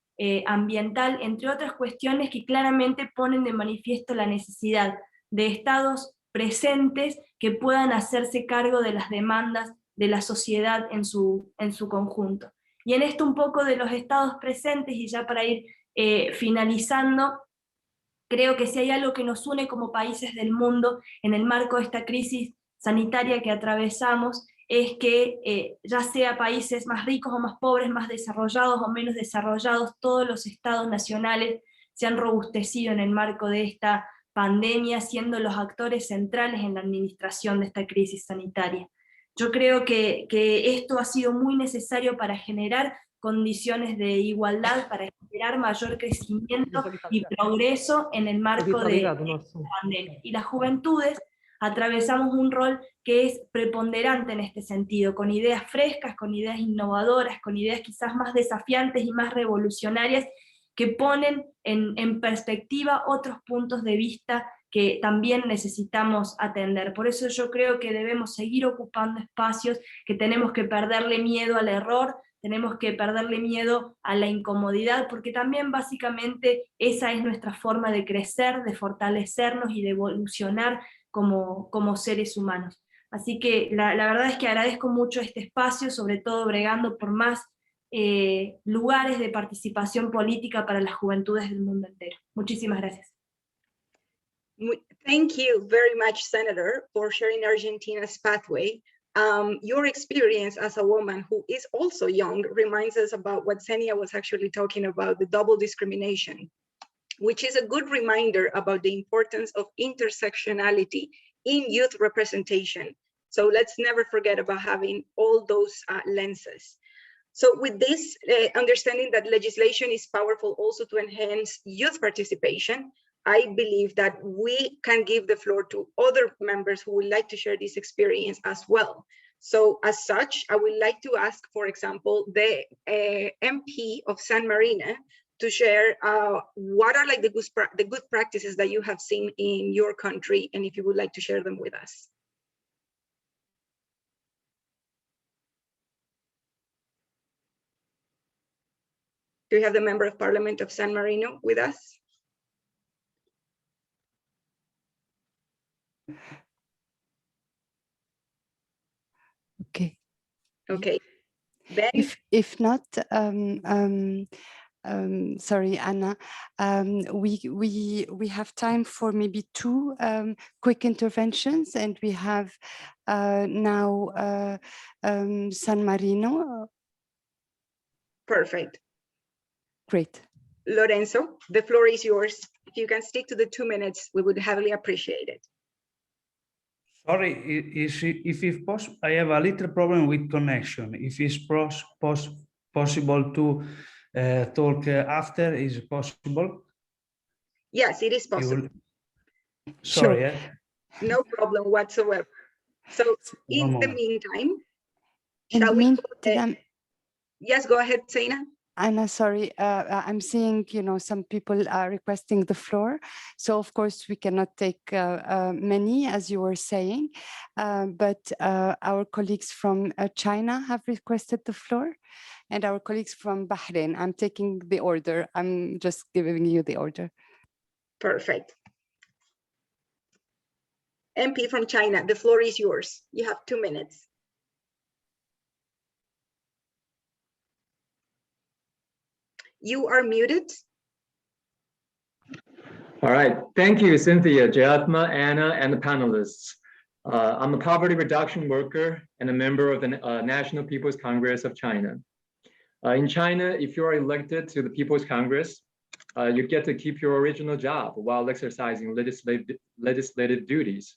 Speaker 7: ambiental, entre otras cuestiones que claramente ponen de manifiesto la necesidad de estados presentes que puedan hacerse cargo de las demandas de la sociedad en su conjunto. Y en esto un poco de los estados presentes, y ya para ir finalizando, creo que si hay algo que nos une como países del mundo en el marco de esta crisis sanitaria que atravesamos, es que ya sea países más ricos o más pobres, más desarrollados o menos desarrollados, todos los estados nacionales se han robustecido en el marco de esta pandemia, siendo los actores centrales en la administración de esta crisis sanitaria. Yo creo que esto ha sido muy necesario para generar condiciones de igualdad, para generar mayor crecimiento y progreso en el marco de la pandemia. Y las juventudes atravesamos un rol que es preponderante en este sentido, con ideas frescas, con ideas innovadoras, con ideas quizás más desafiantes y más revolucionarias, que ponen en perspectiva otros puntos de vista que también necesitamos atender. Por eso yo creo que debemos seguir ocupando espacios, que tenemos que perderle miedo al error, tenemos que perderle miedo a la incomodidad, porque también básicamente esa es nuestra forma de crecer, de fortalecernos y de evolucionar como seres humanos. Así que la verdad es que agradezco mucho este espacio, sobre todo bregando por más lugares de participación política para las juventudes del mundo entero. Muchísimas gracias.
Speaker 4: Thank you very much, Senator, for sharing Argentina's pathway. Your experience as a woman who is also young reminds us about what Xenia was actually talking about, the double discrimination, which is a good reminder about the importance of intersectionality in youth representation. So let's never forget about having all those lenses. So with this understanding that legislation is powerful also to enhance youth participation, I believe that we can give the floor to other members who would like to share this experience as well. So as such, I would like to ask, for example, the MP of San Marino to share what are like the good practices that you have seen in your country, and if you would like to share them with us. Do you have the Member of Parliament of San Marino with us?
Speaker 5: Okay.
Speaker 4: Okay. Then,
Speaker 5: if not, sorry, Anna, we have time for maybe two quick interventions, and we have now San Marino.
Speaker 4: Perfect.
Speaker 5: Great.
Speaker 4: Lorenzo, the floor is yours. If you can stick to the 2 minutes, we would heavily appreciate it.
Speaker 8: Sorry, if it's possible, I have a little problem with connection. If it's possible to talk after, is it possible?
Speaker 4: Yes, it is possible.
Speaker 8: Sorry.
Speaker 5: Sure.
Speaker 4: No problem whatsoever. So in the meantime, shall we? Yes, go ahead, Zaina.
Speaker 5: Anna, sorry, I'm seeing, some people are requesting the floor. So of course we cannot take many, as you were saying, but our colleagues from China have requested the floor, and our colleagues from Bahrain. I'm taking the order. I'm just giving you the order.
Speaker 4: Perfect. MP from China, the floor is yours. You have 2 minutes. You are muted.
Speaker 9: All right, thank you, Cynthia, Jayatma, Anna, and the panelists. I'm a poverty reduction worker and a member of the National People's Congress of China. In China, if you are elected to the People's Congress, you get to keep your original job while exercising legislative duties.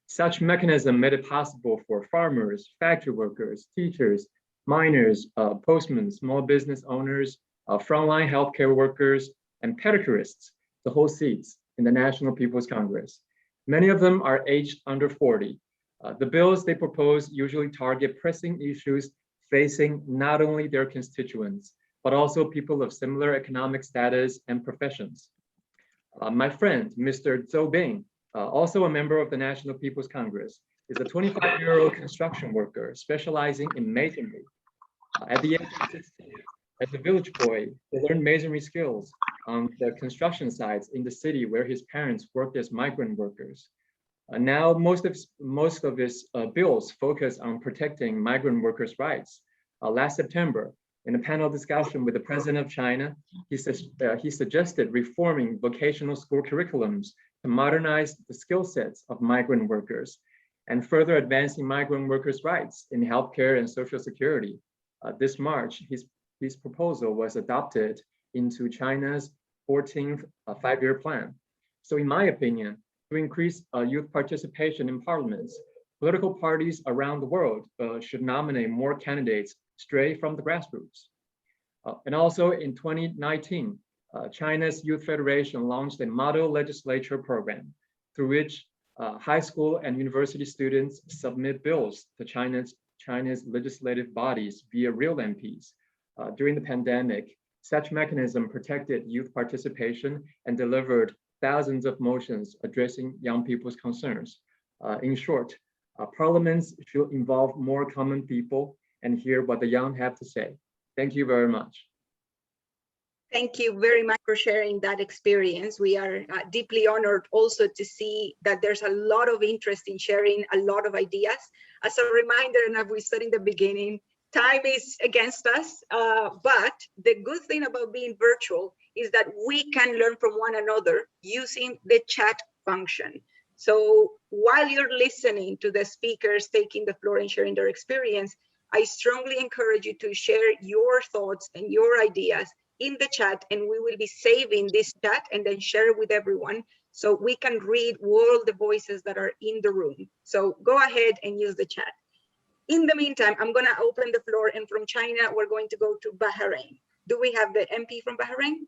Speaker 9: Such mechanism made it possible for farmers, factory workers, teachers, miners, postmen, small business owners, frontline healthcare workers, and pedicurists to hold seats in the National People's Congress. Many of them are aged under 40. The bills they propose usually target pressing issues facing not only their constituents, but also people of similar economic status and professions. My friend, Mr. Zhou Bing, also a member of the National People's Congress, is a 25-year-old construction worker specializing in masonry. At the age of 16, as a village boy, he learned masonry skills on the construction sites in the city where his parents worked as migrant workers. Now, most of his bills focus on protecting migrant workers' rights. Last September, in a panel discussion with the President of China, he suggested reforming vocational school curriculums to modernize the skill sets of migrant workers and further advancing migrant workers' rights in healthcare and social security. This March, his proposal was adopted into China's 14th five-year plan. So in my opinion, to increase youth participation in parliaments, political parties around the world should nominate more candidates straight from the grassroots. And also in 2019, China's Youth Federation launched a model legislature program through which high school and university students submit bills to China's legislative bodies via real MPs. During the pandemic, such mechanism protected youth participation and delivered thousands of motions addressing young people's concerns. In short, parliaments should involve more common people and hear what the young have to say. Thank you very much.
Speaker 4: Thank you very much for sharing that experience. We are deeply honored also to see that there's a lot of interest in sharing a lot of ideas. As a reminder, and as we said in the beginning, time is against us, but the good thing about being virtual is that we can learn from one another using the chat function. So while you're listening to the speakers taking the floor and sharing their experience, I strongly encourage you to share your thoughts and your ideas in the chat, and we will be saving this chat and then share it with everyone so we can read all the voices that are in the room. So go ahead and use the chat. In the meantime, I'm going to open the floor, and from China, we're going to go to Bahrain. Do we have the MP from Bahrain?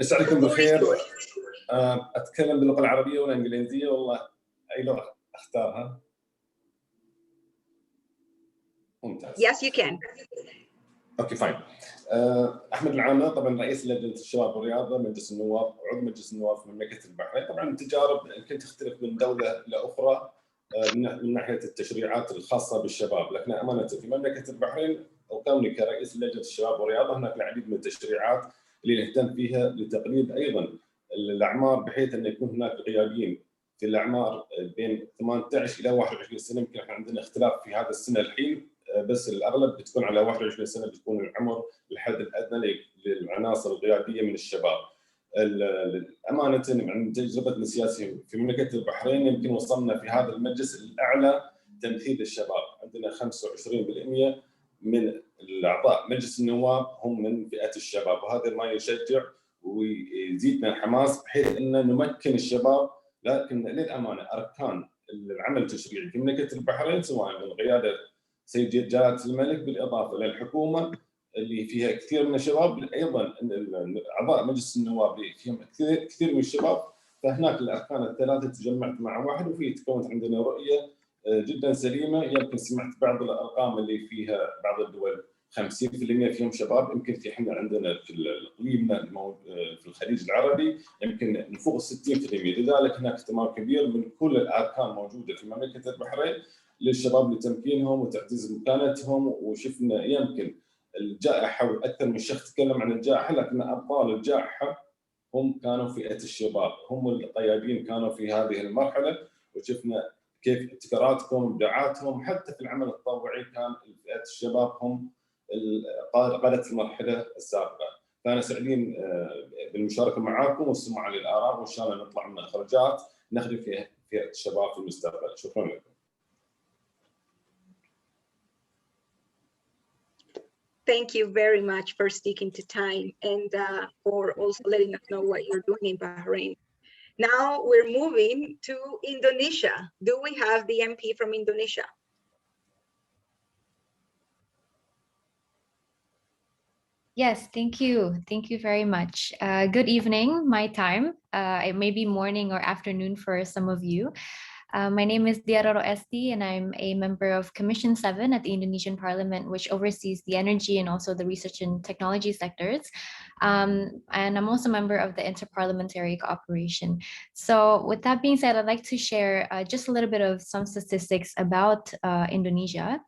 Speaker 10: مساء عليكم بالخير. أتكلم باللغة العربية والإنجليزية، والله أي لغة أختارها؟ ممتاز.
Speaker 4: Yes, you can.
Speaker 10: Okay, fine. أحمد العامة، طبعا رئيس لجنة الشباب والرياضة مجلس النواب وعضو مجلس النواب في مملكة البحرين. طبعا التجارب يمكن تختلف من دولة لأخرى من ناحية التشريعات الخاصة بالشباب، لكن أمانة في مملكة البحرين أو كوني كرئيس لجنة الشباب والرياضة هناك العديد من التشريعات اللي نهتم فيها لتقليل أيضا الأعمار، بحيث أن يكون هناك غيابيين في الأعمار بين 18 إلى 21 سنة. يمكن احنا عندنا اختلاف في هذا السن الحين، بس الأغلب بتكون على 21 سنة بتكون العمر الحد الأدنى للعناصر الغيابية من الشباب. أمانة من تجربتنا السياسية في مملكة البحرين يمكن وصلنا في هذا المجلس الأعلى تمثيل الشباب، عندنا 25% من الأعضاء مجلس النواب هم من فئة الشباب، وهذا ما يشجع ويزيدنا حماس بحيث أن نمكن الشباب. لكن للأمانة أركان العمل التشريعي في مملكة البحرين سواء من قيادة سيد جلالة الملك بالإضافة للحكومة اللي فيها كثير من الشباب، أيضا أعضاء مجلس النواب اللي فيهم كثير من الشباب، فهناك الأركان الثلاثة تجمعت مع واحد وفي تكونت عندنا رؤية جدا سليمه. يمكن سمعت بعض الارقام اللي فيها بعض الدول 50% فيهم شباب، يمكن احنا عندنا في اقليمنا في الخليج العربي يمكن نفوق 60%. لذلك هناك اهتمام كبير من كل الاركان موجوده في مملكه البحرين للشباب لتمكينهم وتعزيز مكانتهم. وشفنا يمكن الجائحه، واكثر من شخص تكلم عن الجائحه، لكن ابطال الجائحه هم كانوا فئه الشباب، هم القيادين كانوا في هذه المرحله. وشفنا كيف ابتكاراتهم وابداعاتهم حتى في العمل التطوعي كان فئه الشباب هم قادة المرحله السابقه. فانا سعيدين بالمشاركه معاكم والسماع للاراء، وان شاء الله نطلع من اخراجات نخدم فيها فئه الشباب في المستقبل. شكرا لكم.
Speaker 4: Thank you very much for sticking to time and for also letting us know what you're doing in Bahrain. Now we're moving to Indonesia. Do we have the MP from Indonesia?
Speaker 11: Yes, thank you. Thank you very much. Good evening, my time. It may be morning or afternoon for some of you. My name is Diaroro Esti, and I'm a member of Commission 7 at the Indonesian Parliament, which oversees the energy and also the research and technology sectors. And I'm also a member of the Inter-Parliamentary cooperation. So with that being said, I'd like to share just a little bit of some statistics about Indonesia.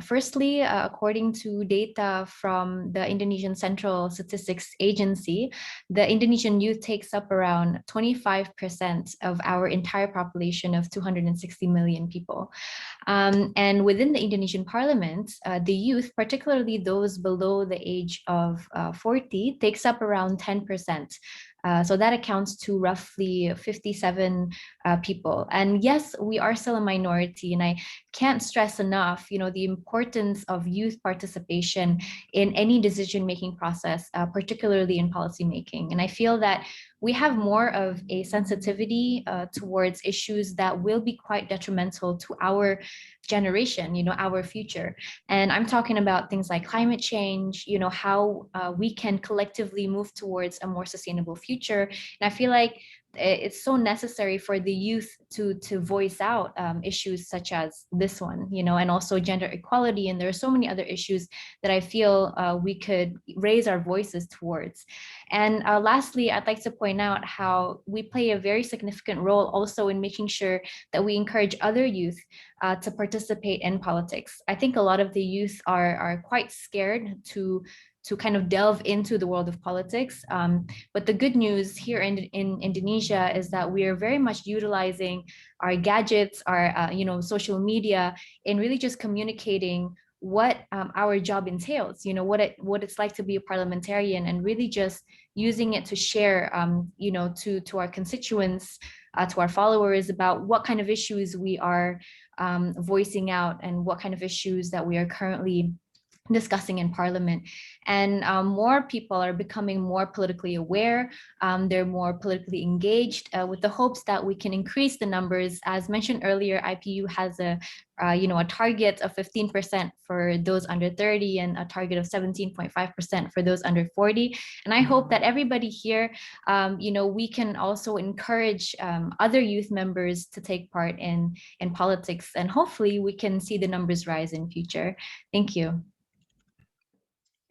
Speaker 11: Firstly, according to data from the Indonesian Central Statistics Agency, the Indonesian youth takes up around 25% of our entire population of 260 million people. And within the Indonesian Parliament, the youth, particularly those below the age of 40, takes up around 10%. So that accounts to roughly 57 people. And yes, we are still a minority, and I can't stress enough, the importance of youth participation in any decision-making process, particularly in policymaking. And I feel that we have more of a sensitivity towards issues that will be quite detrimental to our generation, our future. And I'm talking about things like climate change, how we can collectively move towards a more sustainable future. And I feel like it's so necessary for the youth to voice out issues such as this one, and also gender equality. And there are so many other issues that I feel we could raise our voices towards. And lastly, I'd like to point out how we play a very significant role also in making sure that we encourage other youth to participate in politics. I think a lot of the youth are quite scared to kind of delve into the world of politics. But the good news here in Indonesia is that we are very much utilizing our gadgets, our social media, in really just communicating what our job entails, what it's like to be a parliamentarian, and really just using it to share, to our constituents, to our followers about what kind of issues we are voicing out and what kind of issues that we are currently discussing in Parliament. And more people are becoming more politically aware. They're more politically engaged with the hopes that we can increase the numbers. As mentioned earlier, IPU has a target of 15% for those under 30 and a target of 17.5% for those under 40. And I hope that everybody here, we can also encourage other youth members to take part in politics, and hopefully we can see the numbers rise in future. Thank you.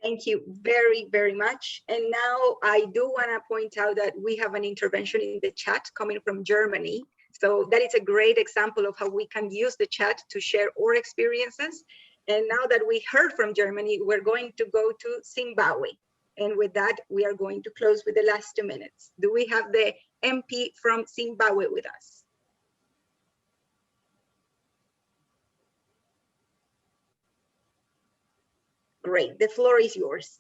Speaker 4: Thank you very, very much. And now I do want to point out that we have an intervention in the chat coming from Germany. So that is a great example of how we can use the chat to share our experiences. And now that we heard from Germany, we're going to go to Zimbabwe. And with that, we are going to close with the last 2 minutes. Do we have the MP from Zimbabwe with us? Great, the floor is yours.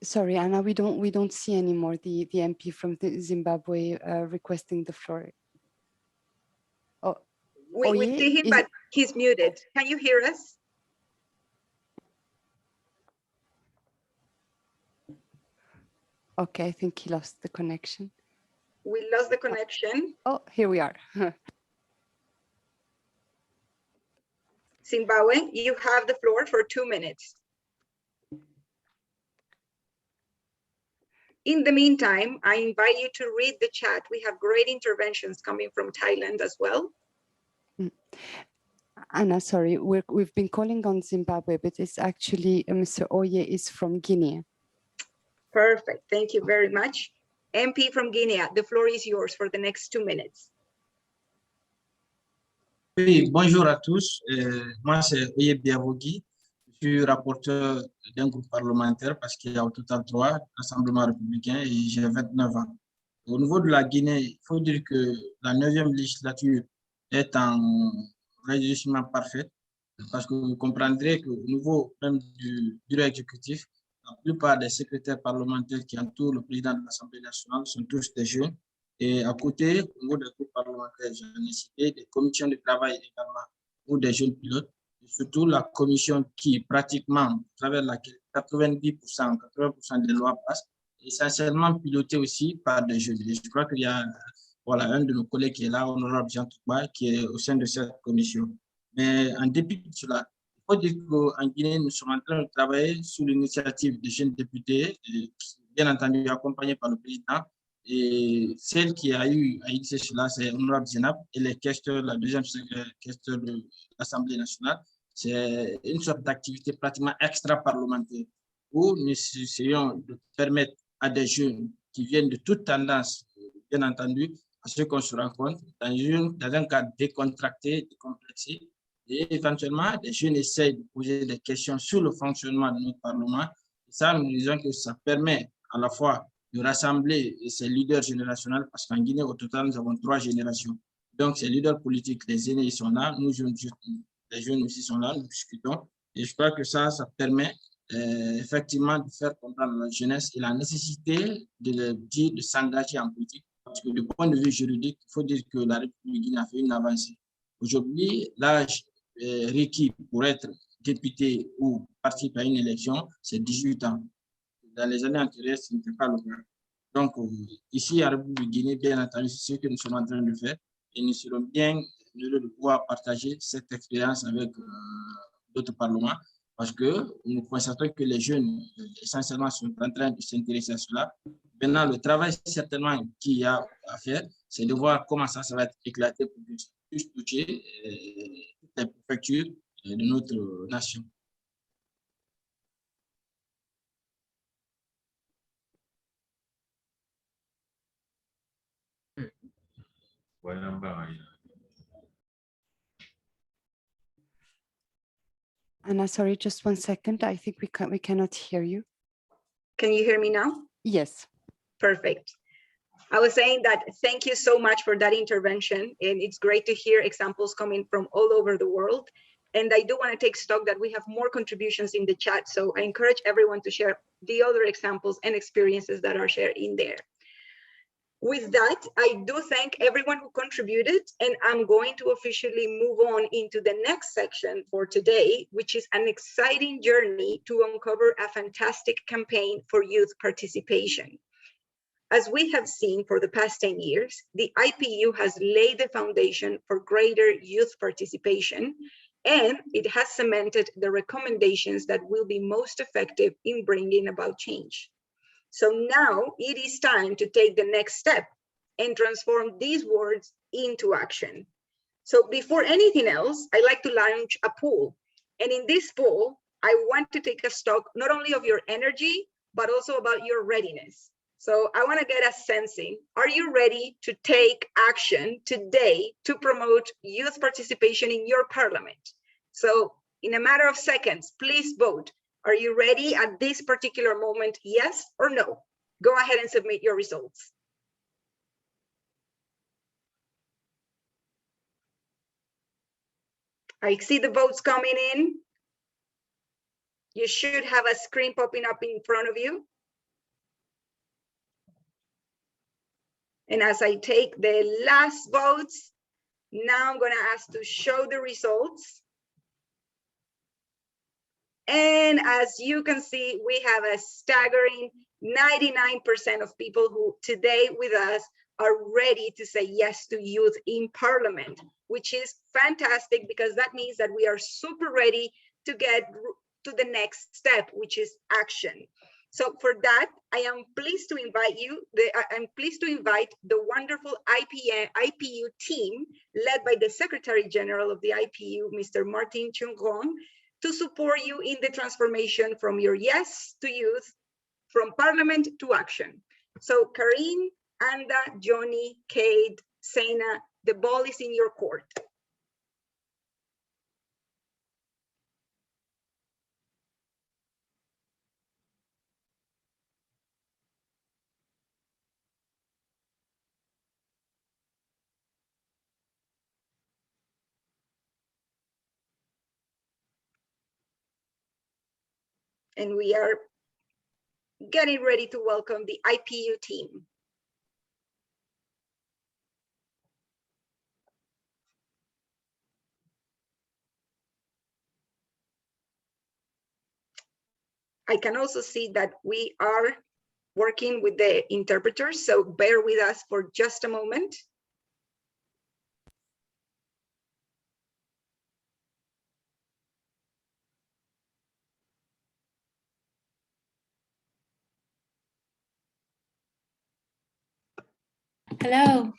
Speaker 5: Sorry, Anna, we don't see anymore the MP from Zimbabwe requesting the floor.
Speaker 4: We see him, but he's muted. Can you hear us?
Speaker 5: Okay, I think he lost the connection.
Speaker 4: We lost the connection.
Speaker 5: Oh, here we are.
Speaker 4: Zimbabwe, you have the floor for 2 minutes. In the meantime, I invite you to read the chat. We have great interventions coming from Thailand as well.
Speaker 5: Anna, sorry, we've been calling on Zimbabwe, but it's actually Mr. Oye is from Guinea.
Speaker 4: Perfect, thank you very much. MP from Guinea, the floor is yours for the next 2 minutes.
Speaker 12: Oui, bonjour à tous. Moi, c'est Oye Biavogui. Je suis rapporteur d'un groupe parlementaire parce qu'il y a au total 3 rassemblements républicains et j'ai 29 ans. Au niveau de la Guinée, il faut dire que la 9e législature est en réjouissement parfait parce que vous comprendrez qu'au niveau même du bureau exécutif, la plupart des secrétaires parlementaires qui entourent le président de l'Assemblée nationale sont tous des jeunes. Et à côté, au niveau des groupes parlementaires, j'en ai cité des commissions de travail également ou des jeunes pilotes. Et surtout la commission qui pratiquement, à travers laquelle 90%, 80% des lois passent, essentiellement pilotée aussi par des jeunes. Et je crois qu'il y a voilà, un de nos collègues qui est là, honorable Jean Touba, qui est au sein de cette commission. Mais en dépit de cela, il faut dire qu'en Guinée, nous sommes en train de travailler sous l'initiative des jeunes députés, bien entendu accompagnés par le président. Et celle qui a eu à initier cela, c'est honorable Zinab, et les questeurs, la deuxième questeur de l'Assemblée nationale. C'est une sorte d'activité pratiquement extra-parlementaire où nous essayons de permettre à des jeunes qui viennent de toute tendance, bien entendu, à ce qu'on se rencontre dans un cadre décontracté, décomplexé, et éventuellement, les jeunes essayent de poser des questions sur le fonctionnement de notre Parlement. Et ça, nous disons que ça permet à la fois de rassembler ces leaders générationnels, parce qu'en Guinée, au total, nous avons 3 générations. Donc, ces leaders politiques, les aînés, ils sont là, nous, les jeunes aussi sont là, nous discutons. Et je crois que ça permet effectivement de faire comprendre à la jeunesse et la nécessité de s'engager en politique. Parce que du point de vue juridique, il faut dire que la République guinéenne a fait une avancée. Aujourd'hui, l'âge requis pour être député ou participer à une élection, c'est 18 ans. Dans les années antérieures, ce n'était pas le cas. Donc, ici, à la République Guinée, bien entendu, c'est ce que nous sommes en train de faire. Et nous serons bien heureux de pouvoir partager cette expérience avec d'autres parlements parce que nous constatons que les jeunes, essentiellement, sont en train de s'intéresser à cela. Maintenant, le travail, certainement, qu'il y a à faire, c'est de voir comment ça va être éclaté pour que ça puisse toucher toutes les préfectures de notre nation.
Speaker 5: Anna, sorry, just 1 second. I think we cannot hear you.
Speaker 4: Can you hear me now?
Speaker 5: Yes.
Speaker 4: Perfect. I was saying that thank you so much for that intervention. And it's great to hear examples coming from all over the world. And I do want to take stock that we have more contributions in the chat. So I encourage everyone to share the other examples and experiences that are shared in there. With that, I do thank everyone who contributed, and I'm going to officially move on into the next section for today, which is an exciting journey to uncover a fantastic campaign for youth participation. As we have seen for the past 10 years, the IPU has laid the foundation for greater youth participation, and it has cemented the recommendations that will be most effective in bringing about change. So now it is time to take the next step and transform these words into action. So before anything else, I like to launch a poll. And in this poll, I want to take a stock not only of your energy, but also about your readiness. So I want to get a sensing, are you ready to take action today to promote youth participation in your parliament? So in a matter of seconds, please vote. Are you ready at this particular moment, yes or no? Go ahead and submit your results. I see the votes coming in. You should have a screen popping up in front of you. And as I take the last votes, now I'm going to ask to show the results. And as you can see, we have a staggering 99% of people who today with us are ready to say yes to youth in parliament, which is fantastic because that means that we are super ready to get to the next step, which is action. So for that, I am pleased to invite the wonderful IPU team led by the Secretary General of the IPU, Mr. Martin Chung-Gong, to support you in the transformation from your yes to youth, from parliament to action. So Karine, Anda, Johnny, Kate, Sena, the ball is in your court. And we are getting ready to welcome the IPU team. I can also see that we are working with the interpreters, so bear with us for just a moment.
Speaker 13: Hello.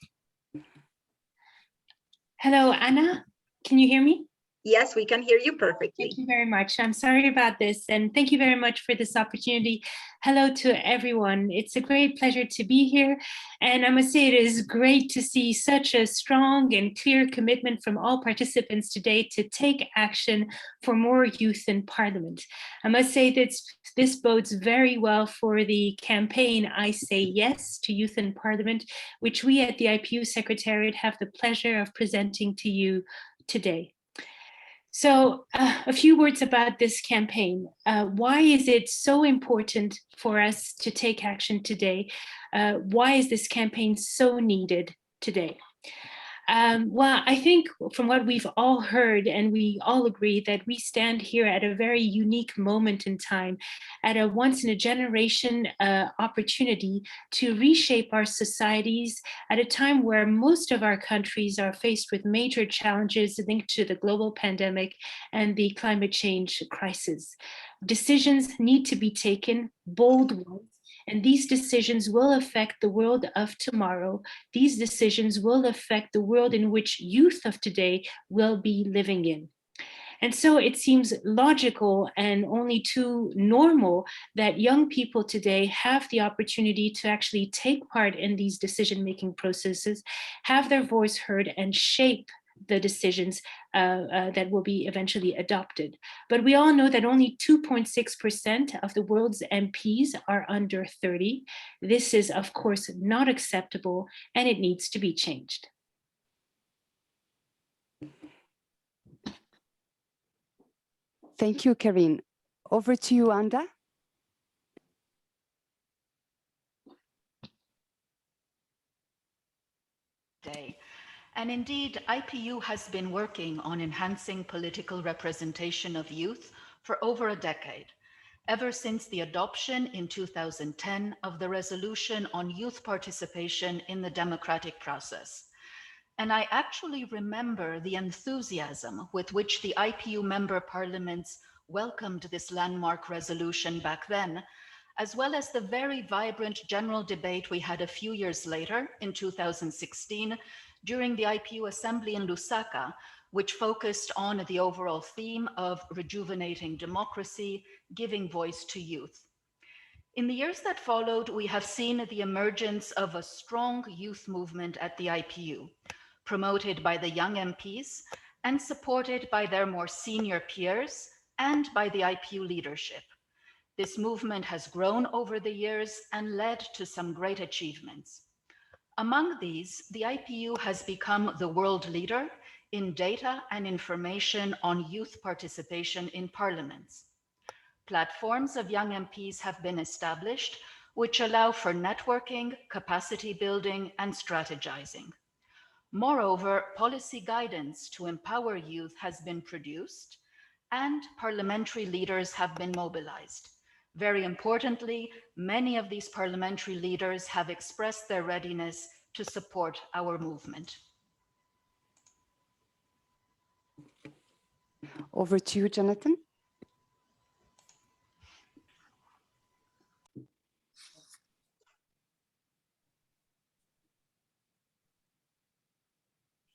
Speaker 13: Hello, Anna. Can you hear me?
Speaker 4: Yes, we can hear you perfectly.
Speaker 13: Thank you very much. I'm sorry about this, and thank you very much for this opportunity. Hello to everyone. It's a great pleasure to be here, and I must say it is great to see such a strong and clear commitment from all participants today to take action for more youth in Parliament. I must say that this bodes very well for the campaign I Say Yes to Youth in Parliament, which we at the IPU Secretariat have the pleasure of presenting to you today. So a few words about this campaign. Why is it so important for us to take action today? Why is this campaign so needed today? Well, I think from what we've all heard, and we all agree that we stand here at a very unique moment in time, at a once-in-a-generation opportunity to reshape our societies at a time where most of our countries are faced with major challenges linked to the global pandemic and the climate change crisis. Decisions need to be taken, bold ones, and these decisions will affect the world of tomorrow. These decisions will affect the world in which youth of today will be living in. And so it seems logical and only too normal that young people today have the opportunity to actually take part in these decision-making processes, have their voice heard, and shape the decisions that will be eventually adopted. But we all know that only 2.6% of the world's MPs are under 30. This is, of course, not acceptable, and it needs to be changed.
Speaker 5: Thank you, Karine. Over to you, Anda.
Speaker 14: And indeed, IPU has been working on enhancing political representation of youth for over a decade, ever since the adoption in 2010 of the resolution on youth participation in the democratic process. And I actually remember the enthusiasm with which the IPU member parliaments welcomed this landmark resolution back then, as well as the very vibrant general debate we had a few years later in 2016 during the IPU Assembly in Lusaka, which focused on the overall theme of rejuvenating democracy, giving voice to youth. In the years that followed, we have seen the emergence of a strong youth movement at the IPU, promoted by the young MPs and supported by their more senior peers and by the IPU leadership. This movement has grown over the years and led to some great achievements. Among these, the IPU has become the world leader in data and information on youth participation in parliaments. Platforms of young MPs have been established, which allow for networking, capacity building, and strategizing. Moreover, policy guidance to empower youth has been produced, and parliamentary leaders have been mobilized. Very importantly, many of these parliamentary leaders have expressed their readiness to support our movement.
Speaker 5: Over to you, Jonathan.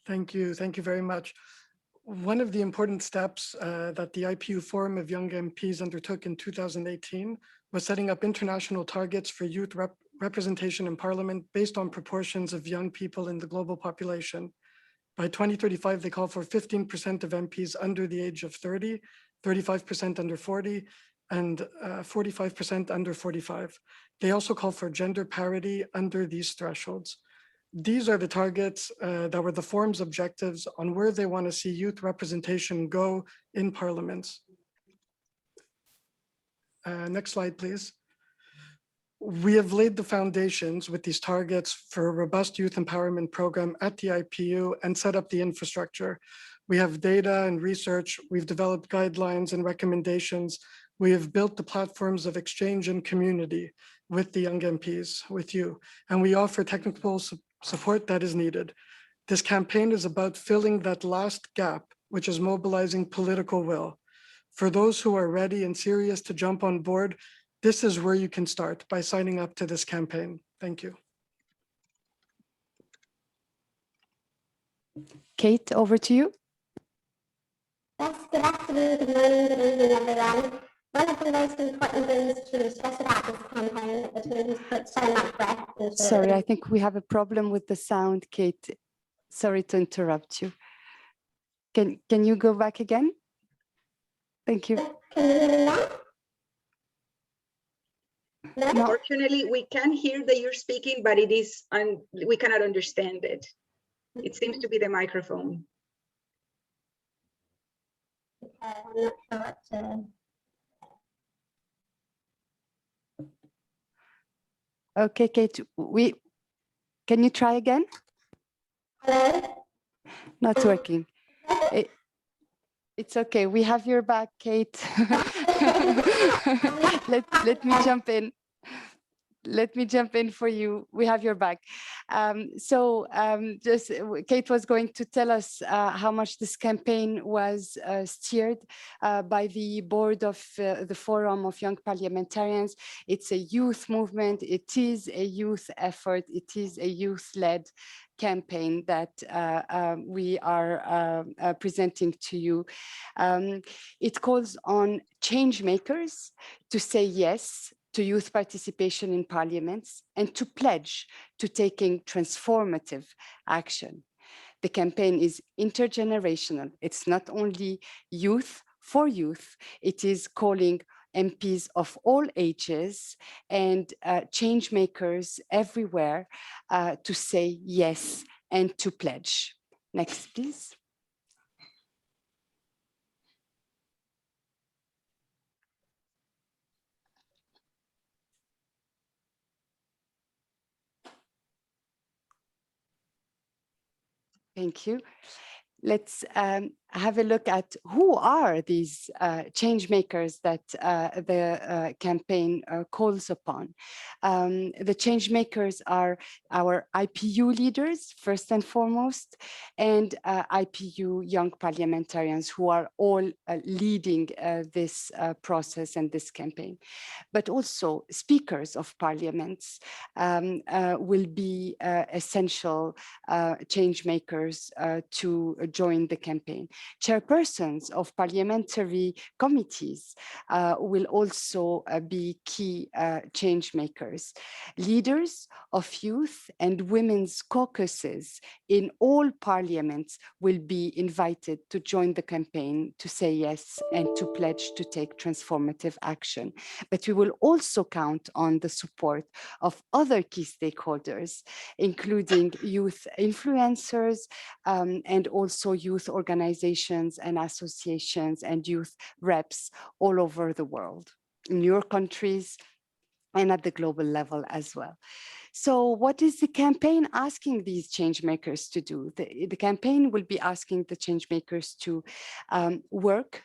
Speaker 15: Thank you very much. One of the important steps that the IPU Forum of Young MPs undertook in 2018 was setting up international targets for youth representation in Parliament based on proportions of young people in the global population. By 2035, they call for 15% of MPs under the age of 30, 35% under 40, and 45% under 45. They also call for gender parity under these thresholds. These are the targets that were the forum's objectives on where they want to see youth representation go in parliaments. Next slide, please. We have laid the foundations with these targets for a robust youth empowerment program at the IPU and set up the infrastructure. We have data and research. We've developed guidelines and recommendations. We have built the platforms of exchange and community with the young MPs, with you, and we offer technical support that is needed. This campaign is about filling that last gap, which is mobilizing political will. For those who are ready and serious to jump on board, this is where you can start, by signing up to this campaign. Thank you.
Speaker 5: Kate, over to you.
Speaker 16: Yes, good afternoon, good morning, good evening, everyone. One of the most important things to stress about this campaign is we put so much breath into.
Speaker 5: Sorry, I think we have a problem with the sound, Kate. Sorry to interrupt you. Can you go back again? Thank you.
Speaker 16: Can you hear me now?
Speaker 4: No? Unfortunately, we can hear that you're speaking, but it is we cannot understand it. It seems to be the microphone.
Speaker 16: I'm not sure what to...
Speaker 5: Okay, Kate, can you try again?
Speaker 16: Hello?
Speaker 5: Not working. It's okay. We have your back, Kate. let me jump in. Let me jump in for you. We have your back. Just Kate was going to tell us how much this campaign was steered by the board of the Forum of Young Parliamentarians. It's a youth movement. It is a youth effort. It is a youth-led campaign that we are presenting to you. It calls on change makers to say yes to youth participation in parliaments and to pledge to taking transformative action. The campaign is intergenerational. It's not only youth for youth, it is calling MPs of all ages and change makers everywhere to say yes and to pledge. Next, please. Thank you. Let's have a look at who are these change makers that the campaign calls upon. The change makers are our IPU leaders, first and foremost, and IPU young parliamentarians who are all leading this process and this campaign. But also speakers of parliaments will be essential change makers to join the campaign. Chairpersons of parliamentary committees will also be key change makers. Leaders of youth and women's caucuses in all parliaments will be invited to join the campaign to say yes and to pledge to take transformative action. But we will also count on the support of other key stakeholders, including youth influencers and also youth organizations and associations and youth reps all over the world, in your countries and at the global level as well. So what is the campaign asking these change makers to do? The campaign will be asking the change makers to work,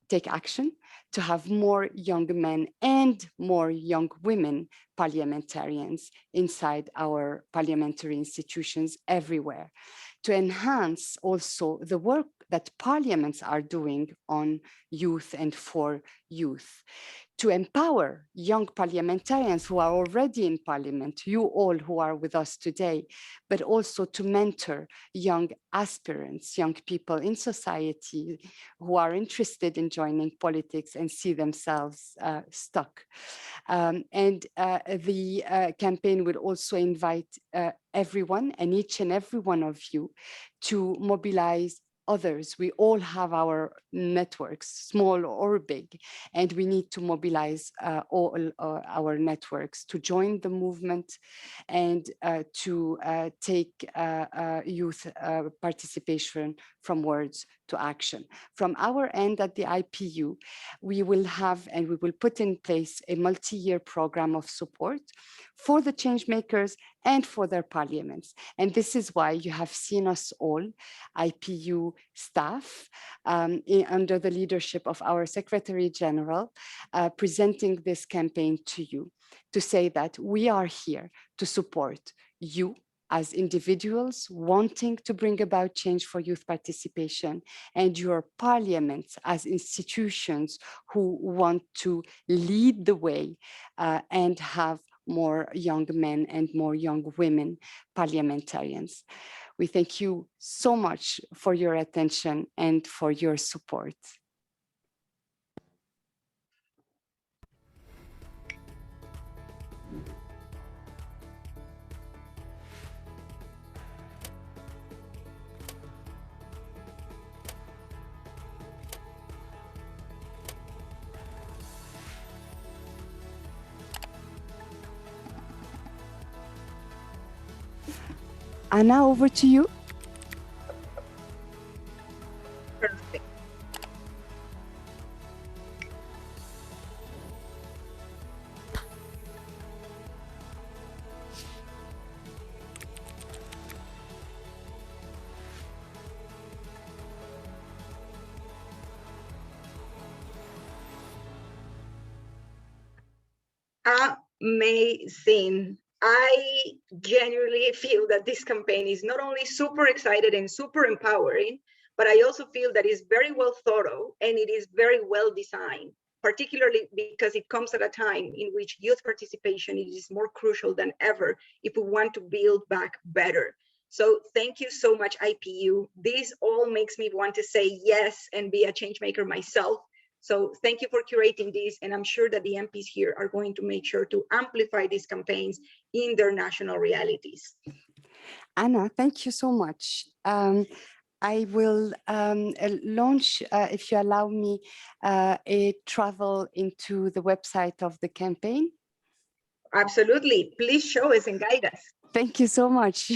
Speaker 5: take action, to have more young men and more young women parliamentarians inside our parliamentary institutions everywhere, to enhance also the work that parliaments are doing on youth and for youth, to empower young parliamentarians who are already in parliament, you all who are with us today, but also to mentor young aspirants, young people in society who are interested in joining politics and see themselves stuck. The campaign will also invite everyone and each and every one of you to mobilize others. We all have our networks, small or big, and we need to mobilize all our networks to join the movement and to take youth participation from words to action. From our end at the IPU, we will have and we will put in place a multi-year program of support for the change makers and for their parliaments. And this is why you have seen us all, IPU staff, under the leadership of our Secretary General, presenting this campaign to you, to say that we are here to support you as individuals wanting to bring about change for youth participation, and your parliaments as institutions who want to lead the way and have more young men and more young women parliamentarians. We thank you so much for your attention and for your support. Anna, over to you.
Speaker 4: Perfect. Amazing. I genuinely feel that this campaign is not only super excited and super empowering, but I also feel that it's very well thought of and it is very well designed, particularly because it comes at a time in which youth participation is more crucial than ever if we want to build back better. So thank you so much, IPU. This all makes me want to say yes and be a change maker myself. So thank you for curating this, and I'm sure that the MPs here are going to make sure to amplify these campaigns in their national realities.
Speaker 5: Anna, thank you so much. I will launch, if you allow me, a travel into the website of the campaign.
Speaker 4: Absolutely. Please show us and guide us.
Speaker 5: Thank you so much.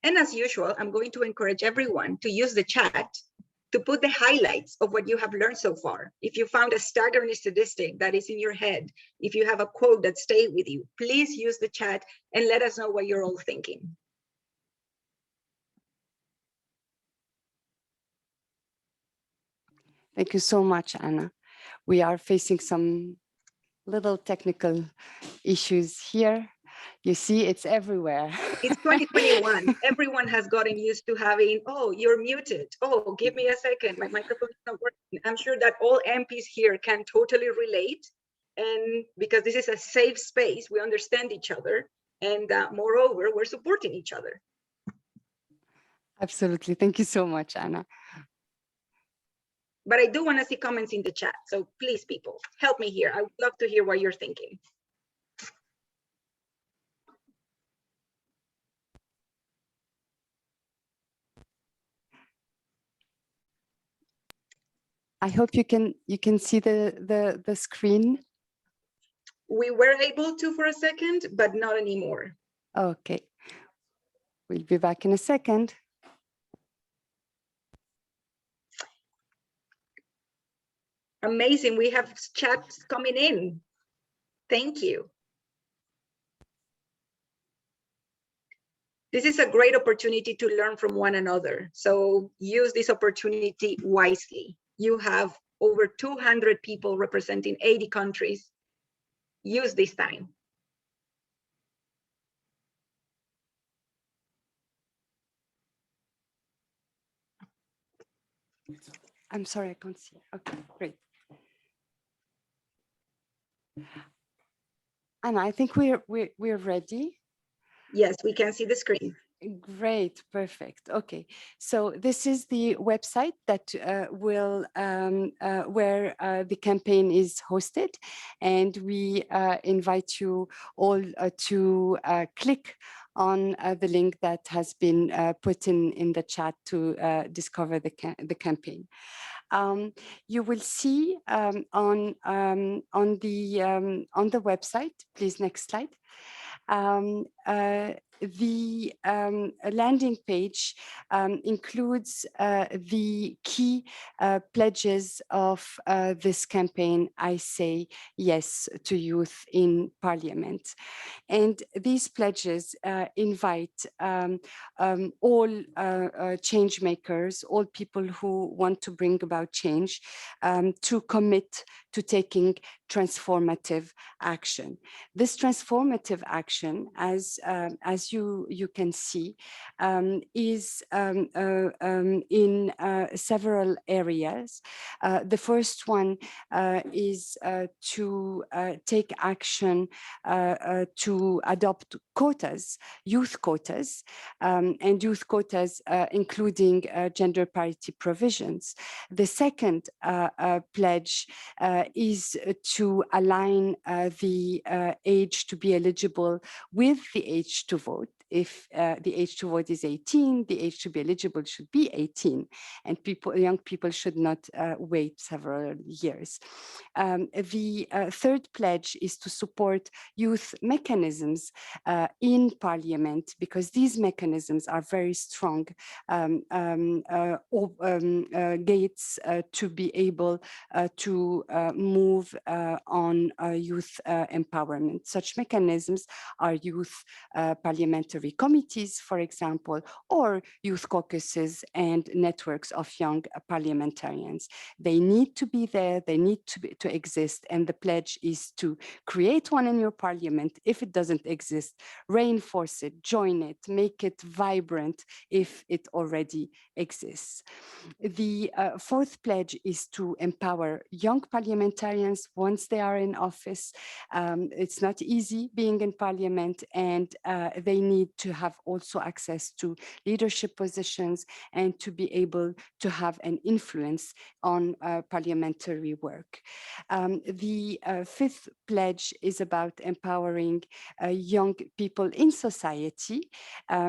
Speaker 4: And as usual, I'm going to encourage everyone to use the chat to put the highlights of what you have learned so far. If you found a staggering statistic that is in your head, if you have a quote that stayed with you, please use the chat and let us know what you're all thinking.
Speaker 5: Thank you so much, Anna. We are facing some little technical issues here. You see, it's everywhere.
Speaker 4: It's 2021. Everyone has gotten used to having, oh, you're muted. Oh, give me a second. My microphone is not working. I'm sure that all MPs here can totally relate. And because this is a safe space, we understand each other. And moreover, we're supporting each other.
Speaker 5: Absolutely. Thank you so much, Anna.
Speaker 4: But I do want to see comments in the chat. So please, people, help me here. I would love to hear what you're thinking.
Speaker 5: I hope you can see the screen.
Speaker 4: We were able to for a second, but not anymore.
Speaker 5: Okay. We'll be back in a second.
Speaker 4: Amazing. We have chats coming in. Thank you. This is a great opportunity to learn from one another. So use this opportunity wisely. You have over 200 people representing 80 countries. Use this time.
Speaker 5: I'm sorry, I can't see. Okay, great. Anna, I think we're ready.
Speaker 4: Yes, we can see the screen.
Speaker 5: Great, perfect. Okay, so this is the website that will where the campaign is hosted, and we invite you all to click on the link that has been put in the chat to discover the campaign. You will see on the website, please next slide, the landing page includes the key pledges of this campaign, I Say Yes to Youth in Parliament. And these pledges invite all change makers, all people who want to bring about change, to commit to taking transformative action. This transformative action, as you can see, is in several areas. The first one is to take action to adopt quotas, youth quotas, and youth quotas including gender parity provisions. The second pledge is to align the age to be eligible with the age to vote. If the age to vote is 18, the age to be eligible should be 18, and young people should not wait several years. The third pledge is to support youth mechanisms in Parliament, because these mechanisms are very strong gates to be able to move on youth empowerment. Such mechanisms are youth parliamentary committees, for example, or youth caucuses and networks of young parliamentarians. They need to be there, they need to exist, and the pledge is to create one in your parliament. If it doesn't exist, reinforce it, join it, make it vibrant if it already exists. The fourth pledge is to empower young parliamentarians once they are in office. It's not easy being in parliament, and they need to have also access to leadership positions and to be able to have an influence on parliamentary work. The fifth pledge is about empowering young people in society,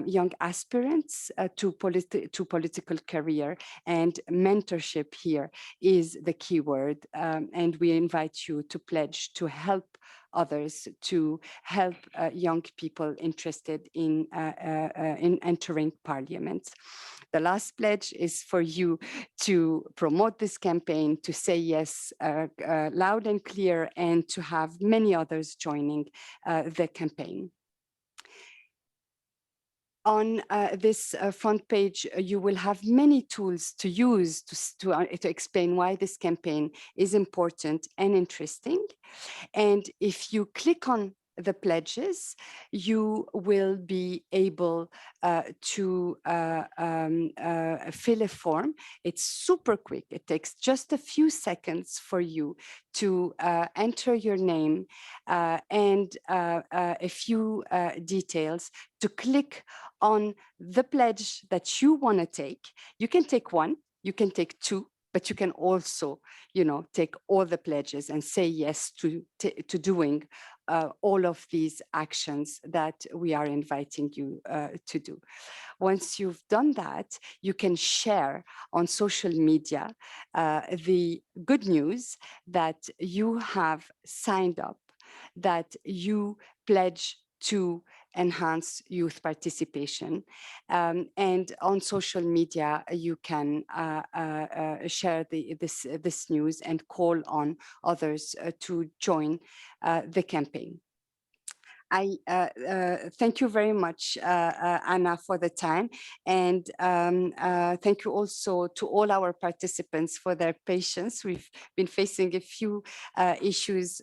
Speaker 5: young aspirants to political career, and mentorship here is the key word. And we invite you to pledge to help others, to help young people interested in entering parliament. The last pledge is for you to promote this campaign, to say yes loud and clear, and to have many others joining the campaign. On this front page, you will have many tools to use to explain why this campaign is important and interesting. And if you click on the pledges, you will be able to fill a form. It's super quick. It takes just a few seconds for you to enter your name and a few details, to click on the pledge that you want to take. You can take one, you can take two, but you can also, take all the pledges and say yes to doing all of these actions that we are inviting you to do. Once you've done that, you can share on social media the good news that you have signed up, that you pledge to enhance youth participation. And on social media, you can share this news and call on others to join the campaign. I thank you very much, Anna, for the time. And thank you also to all our participants for their patience. We've been facing a few issues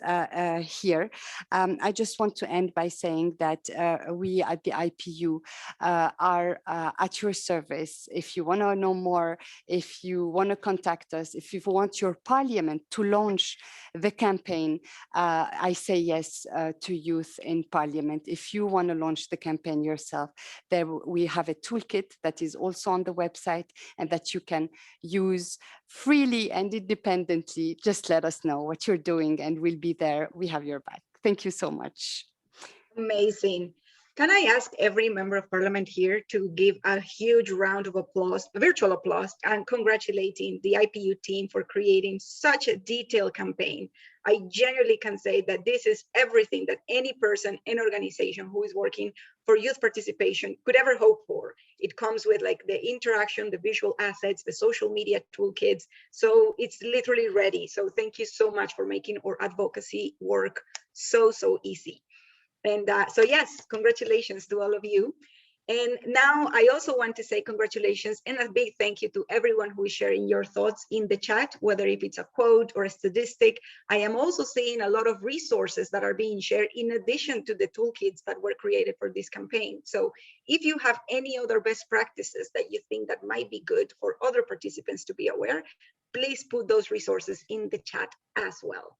Speaker 5: here. I just want to end by saying that we at the IPU are at your service. If you want to know more, if you want to contact us, if you want your parliament to launch the campaign, I say yes to youth in Parliament. If you want to launch the campaign yourself, there we have a toolkit that is also on the website and that you can use freely and independently. Just let us know what you're doing and we'll be there. We have your back. Thank you so much.
Speaker 4: Amazing. Can I ask every member of parliament here to give a huge round of applause, a virtual applause, and congratulating the IPU team for creating such a detailed campaign. I genuinely can say that this is everything that any person and organization who is working for youth participation could ever hope for. It comes with like the interaction, the visual assets, the social media toolkits. So it's literally ready. So thank you so much for making our advocacy work so easy. And so yes, congratulations to all of you. And now I also want to say congratulations and a big thank you to everyone who is sharing your thoughts in the chat, whether if it's a quote or a statistic. I am also seeing a lot of resources that are being shared in addition to the toolkits that were created for this campaign. So if you have any other best practices that you think that might be good for other participants to be aware, please put those resources in the chat as well.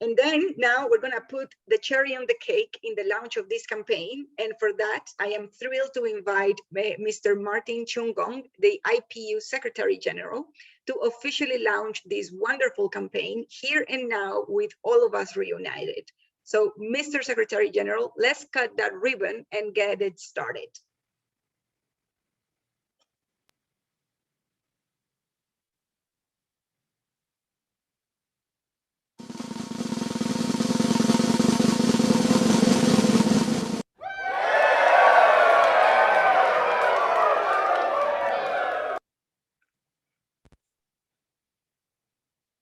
Speaker 4: And then now we're going to put the cherry on the cake in the launch of this campaign. And for that, I am thrilled to invite Mr. Martin Chungong, the IPU Secretary General, to officially launch this wonderful campaign here and now with all of us reunited. So, Mr. Secretary General, let's cut that ribbon and get it started.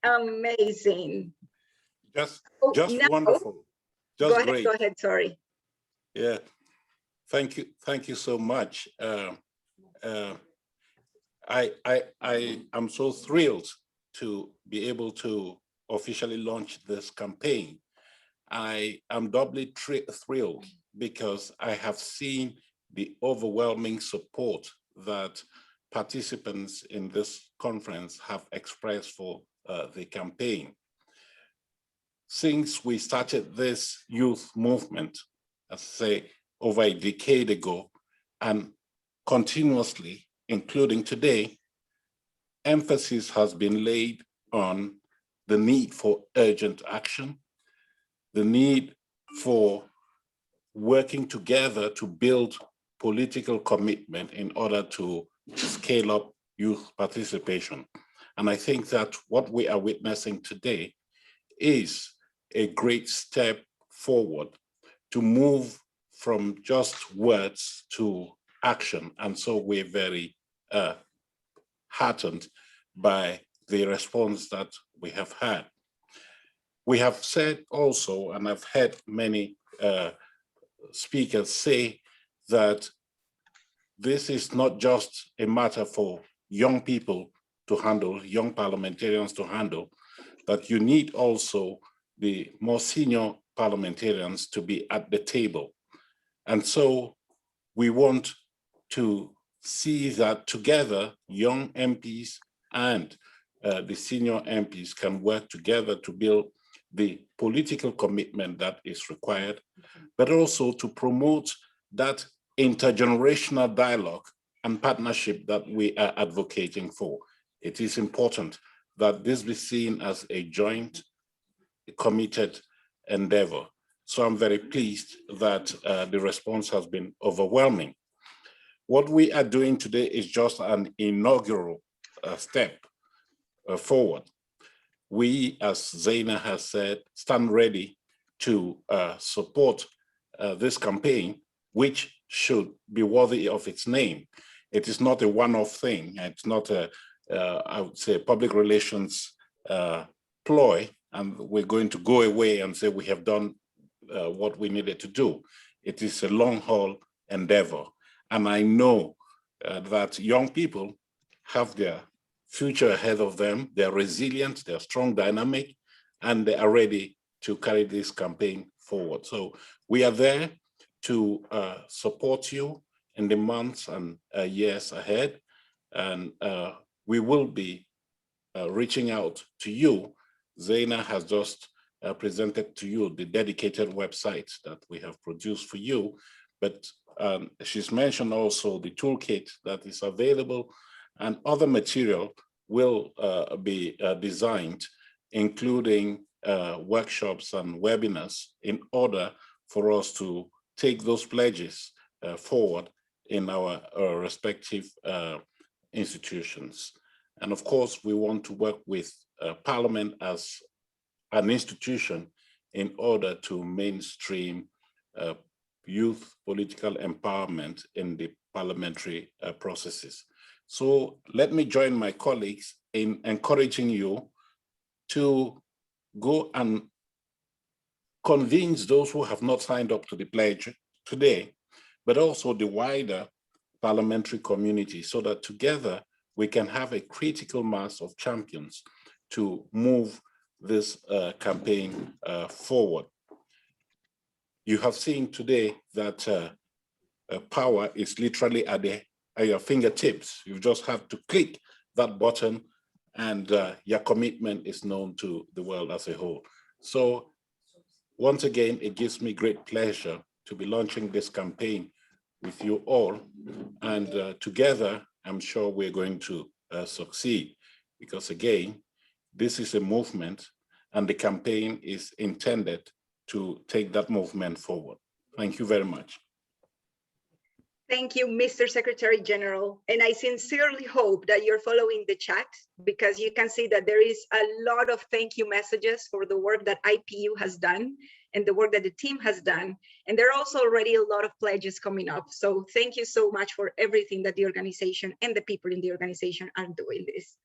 Speaker 4: Amazing.
Speaker 2: Just
Speaker 4: now,
Speaker 2: wonderful. Just great.
Speaker 4: Go ahead, sorry.
Speaker 2: Yeah, thank you so much. I am so thrilled to be able to officially launch this campaign. I am doubly thrilled because I have seen the overwhelming support that participants in this conference have expressed for the campaign. Since we started this youth movement, as I say, over a decade ago, and continuously, including today, emphasis has been laid on the need for urgent action, the need for working together to build political commitment in order to scale up youth participation. And I think that what we are witnessing today is a great step forward to move from just words to action. And so we're very heartened by the response that we have had. We have said also, and I've heard many speakers say that this is not just a matter for young people to handle, young parliamentarians to handle, that you need also the more senior parliamentarians to be at the table. And so we want to see that together, young MPs and the senior MPs can work together to build the political commitment that is required, but also to promote that intergenerational dialogue and partnership that we are advocating for. It is important that this be seen as a joint, committed endeavor. So I'm very pleased that the response has been overwhelming. What we are doing today is just an inaugural step forward. We, as Zaina has said, stand ready to support this campaign, which should be worthy of its name. It is not a one-off thing. It's not a, I would say, public relations ploy, and we're going to go away and say we have done what we needed to do. It is a long haul endeavor. And I know that young people have their future ahead of them. They're resilient, they're strong, dynamic, and they are ready to carry this campaign forward. So we are there to support you in the months and years ahead. And we will be reaching out to you. Zaina has just presented to you the dedicated website that we have produced for you, but she's mentioned also the toolkit that is available, and other material will be designed, including workshops and webinars, in order for us to take those pledges forward in our respective institutions. And of course, we want to work with Parliament as an institution in order to mainstream youth political empowerment in the parliamentary processes. So let me join my colleagues in encouraging you to go and convince those who have not signed up to the pledge today, but also the wider parliamentary community, so that together we can have a critical mass of champions to move this campaign forward. You have seen today that power is literally at your fingertips. You just have to click that button and your commitment is known to the world as a whole. So once again, it gives me great pleasure to be launching this campaign with you all. And together, I'm sure we're going to succeed, because again, this is a movement and the campaign is intended to take that movement forward. Thank you very much.
Speaker 4: Thank you, Mr. Secretary General. And I sincerely hope that you're following the chat, because you can see that there is a lot of thank you messages for the work that IPU has done and the work that the team has done. And there are also already a lot of pledges coming up. So thank you so much for everything that the organization and the people in the organization are doing this.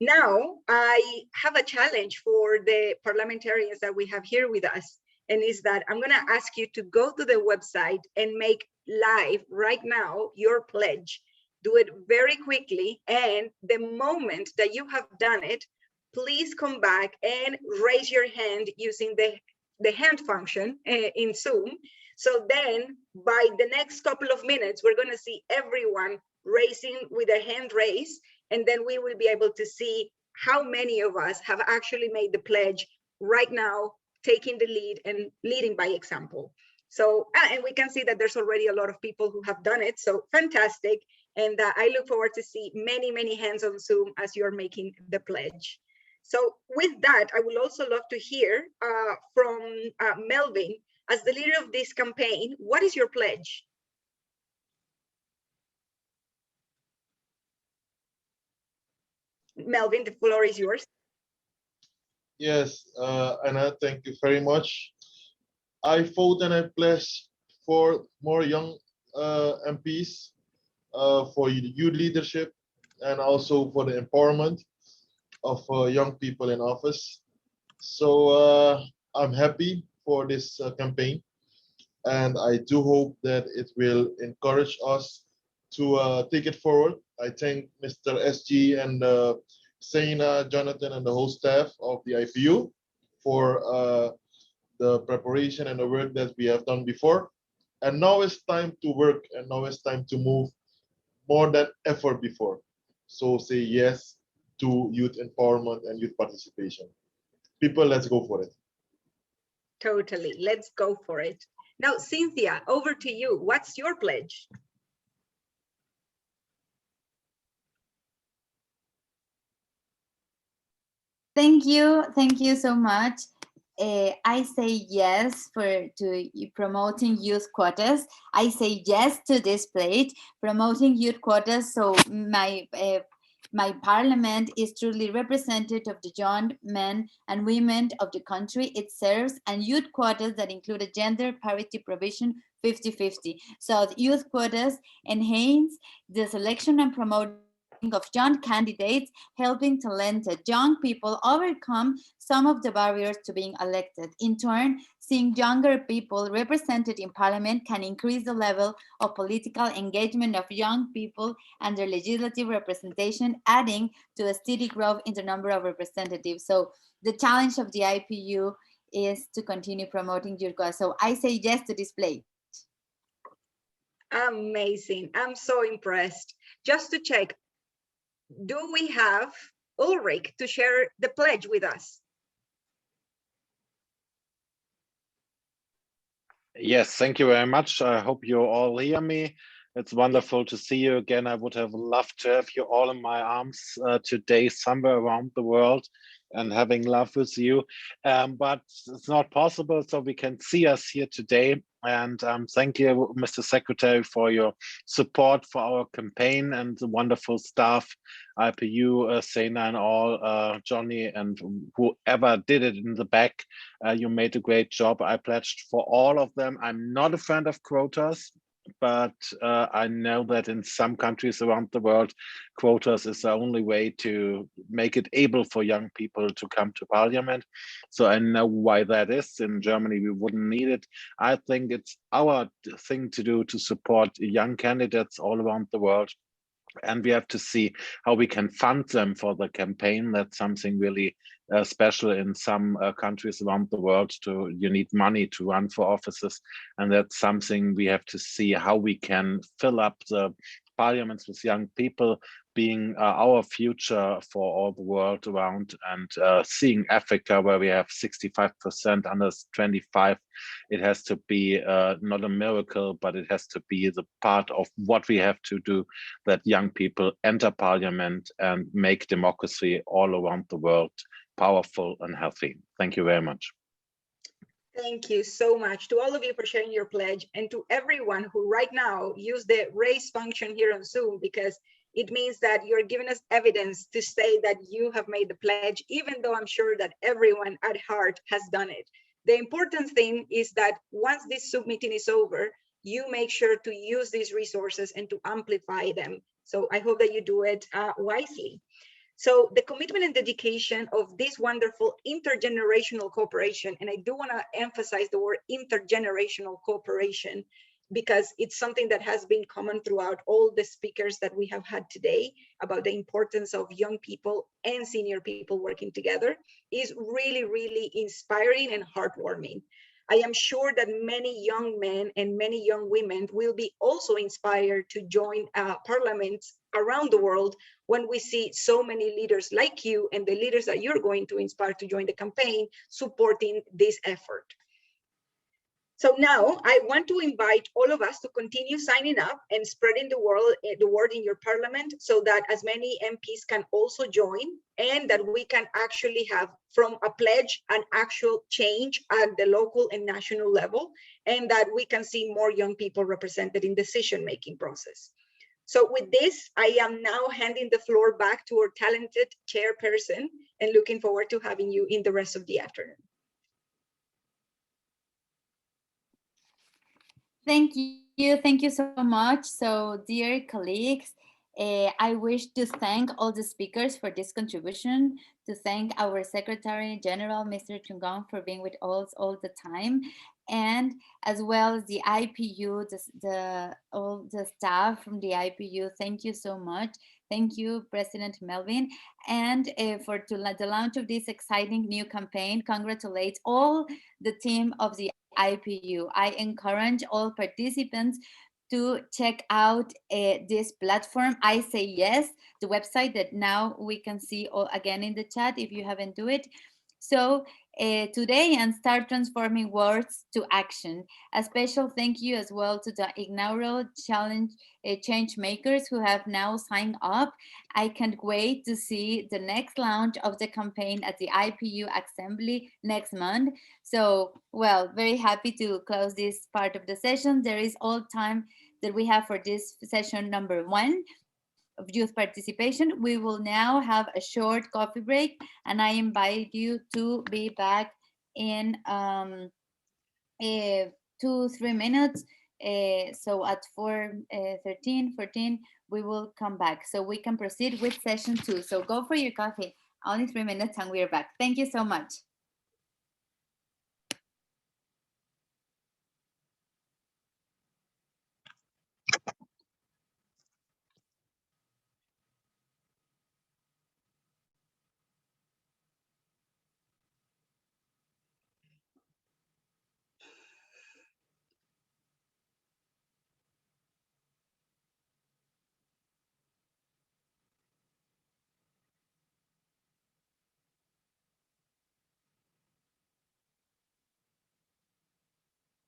Speaker 4: Now, I have a challenge for the parliamentarians that we have here with us, and is that I'm going to ask you to go to the website and make live right now your pledge. Do it very quickly, and the moment that you have done it, please come back and raise your hand using the hand function in Zoom. So then by the next couple of minutes, we're going to see everyone raising with their hand raised, and then we will be able to see how many of us have actually made the pledge right now, taking the lead and leading by example. So, and we can see that there's already a lot of people who have done it. So fantastic. And I look forward to see many, many hands on Zoom as you're making the pledge. So with that, I would also love to hear from Melvin, as the leader of this campaign, what is your pledge? Melvin, the floor is yours.
Speaker 3: Yes, Anna, thank you very much. I vote and I pledge for more young MPs, for youth leadership, and also for the empowerment of young people in office. So I'm happy for this campaign, and I do hope that it will encourage us to take it forward. I thank Mr. SG and Saina, Jonathan, and the whole staff of the IPU for the preparation and the work that we have done before. And now it's time to work, and now it's time to move more than ever before. So say yes to youth empowerment and youth participation. People, let's go for it.
Speaker 4: Totally, let's go for it. Now, Cynthia, over to you. What's your pledge?
Speaker 1: Thank you so much. I say yes to promoting youth quotas. I say yes to this pledge, promoting youth quotas, so my parliament is truly representative of the young men and women of the country it serves, and youth quotas that include a gender parity provision 50-50. So the youth quotas enhance the selection and promote of young candidates, helping talented young people overcome some of the barriers to being elected. In turn, seeing younger people represented in parliament can increase the level of political engagement of young people and their legislative representation, adding to a steady growth in the number of representatives. So the challenge of the IPU is to continue promoting your cause. So I say yes to this pledge.
Speaker 4: Amazing. I'm so impressed. Just to check, do we have Ulrich to share the pledge with us?
Speaker 17: Yes, thank you very much. I hope you all hear me. It's wonderful to see you again. I would have loved to have you all in my arms today somewhere around the world and having love with you. But it's not possible, so we can see us here today. And thank you, Mr. Secretary, for your support for our campaign and the wonderful staff, IPU, Sena and all, Johnny and whoever did it in the back. You made a great job. I pledged for all of them. I'm not a friend of quotas, but I know that in some countries around the world, quotas is the only way to make it able for young people to come to parliament. So I know why that is. In Germany, we wouldn't need it. I think it's our thing to do to support young candidates all around the world. And we have to see how we can fund them for the campaign. That's something really special in some countries around the world. You need money to run for offices. And that's something we have to see how we can fill up the parliaments with young people, being our future for all the world around, and seeing Africa, where we have 65% under 25, it has to be not a miracle, but it has to be the part of what we have to do, that young people enter parliament and make democracy all around the world powerful and healthy. Thank you very much.
Speaker 4: Thank you so much to all of you for sharing your pledge, and to everyone who right now use the raise function here on Zoom, because it means that you're giving us evidence to say that you have made the pledge, even though I'm sure that everyone at heart has done it. The important thing is that once this Zoom meeting is over, you make sure to use these resources and to amplify them. So I hope that you do it wisely. So the commitment and dedication of this wonderful intergenerational cooperation, and I do want to emphasize the word intergenerational cooperation, because it's something that has been common throughout all the speakers that we have had today about the importance of young people and senior people working together, is really, really inspiring and heartwarming. I am sure that many young men and many young women will be also inspired to join parliaments around the world when we see so many leaders like you and the leaders that you're going to inspire to join the campaign supporting this effort. So now I want to invite all of us to continue signing up and spreading the word in your parliament, so that as many MPs can also join, and that we can actually have from a pledge an actual change at the local and national level, and that we can see more young people represented in decision-making process. So with this, I am now handing the floor back to our talented chairperson, and looking forward to having you in the rest of the afternoon.
Speaker 1: Thank you so much. So dear colleagues, I wish to thank all the speakers for this contribution, to thank our Secretary General, Mr. Chungong, for being with us all the time, and as well as the IPU, all the staff from the IPU. Thank you so much. Thank you, President Melvin. And for the launch of this exciting new campaign, congratulate all the team of the IPU. I encourage all participants to check out this platform. I say yes, the website that now we can see again in the chat if you haven't do it. So today, and start transforming words to action. A special thank you as well to the inaugural challenge change makers who have now signed up. I can't wait to see the next launch of the campaign at the IPU Assembly next month. So, well, very happy to close this part of the session. There is all time that we have for this session number 1 of youth participation. We will now have a short coffee break, and I invite you to be back in 2-3 minutes. So at 4:13, 14, we will come back so we can proceed with session 2. So go for your coffee. Only 3 minutes and we are back. Thank you so much.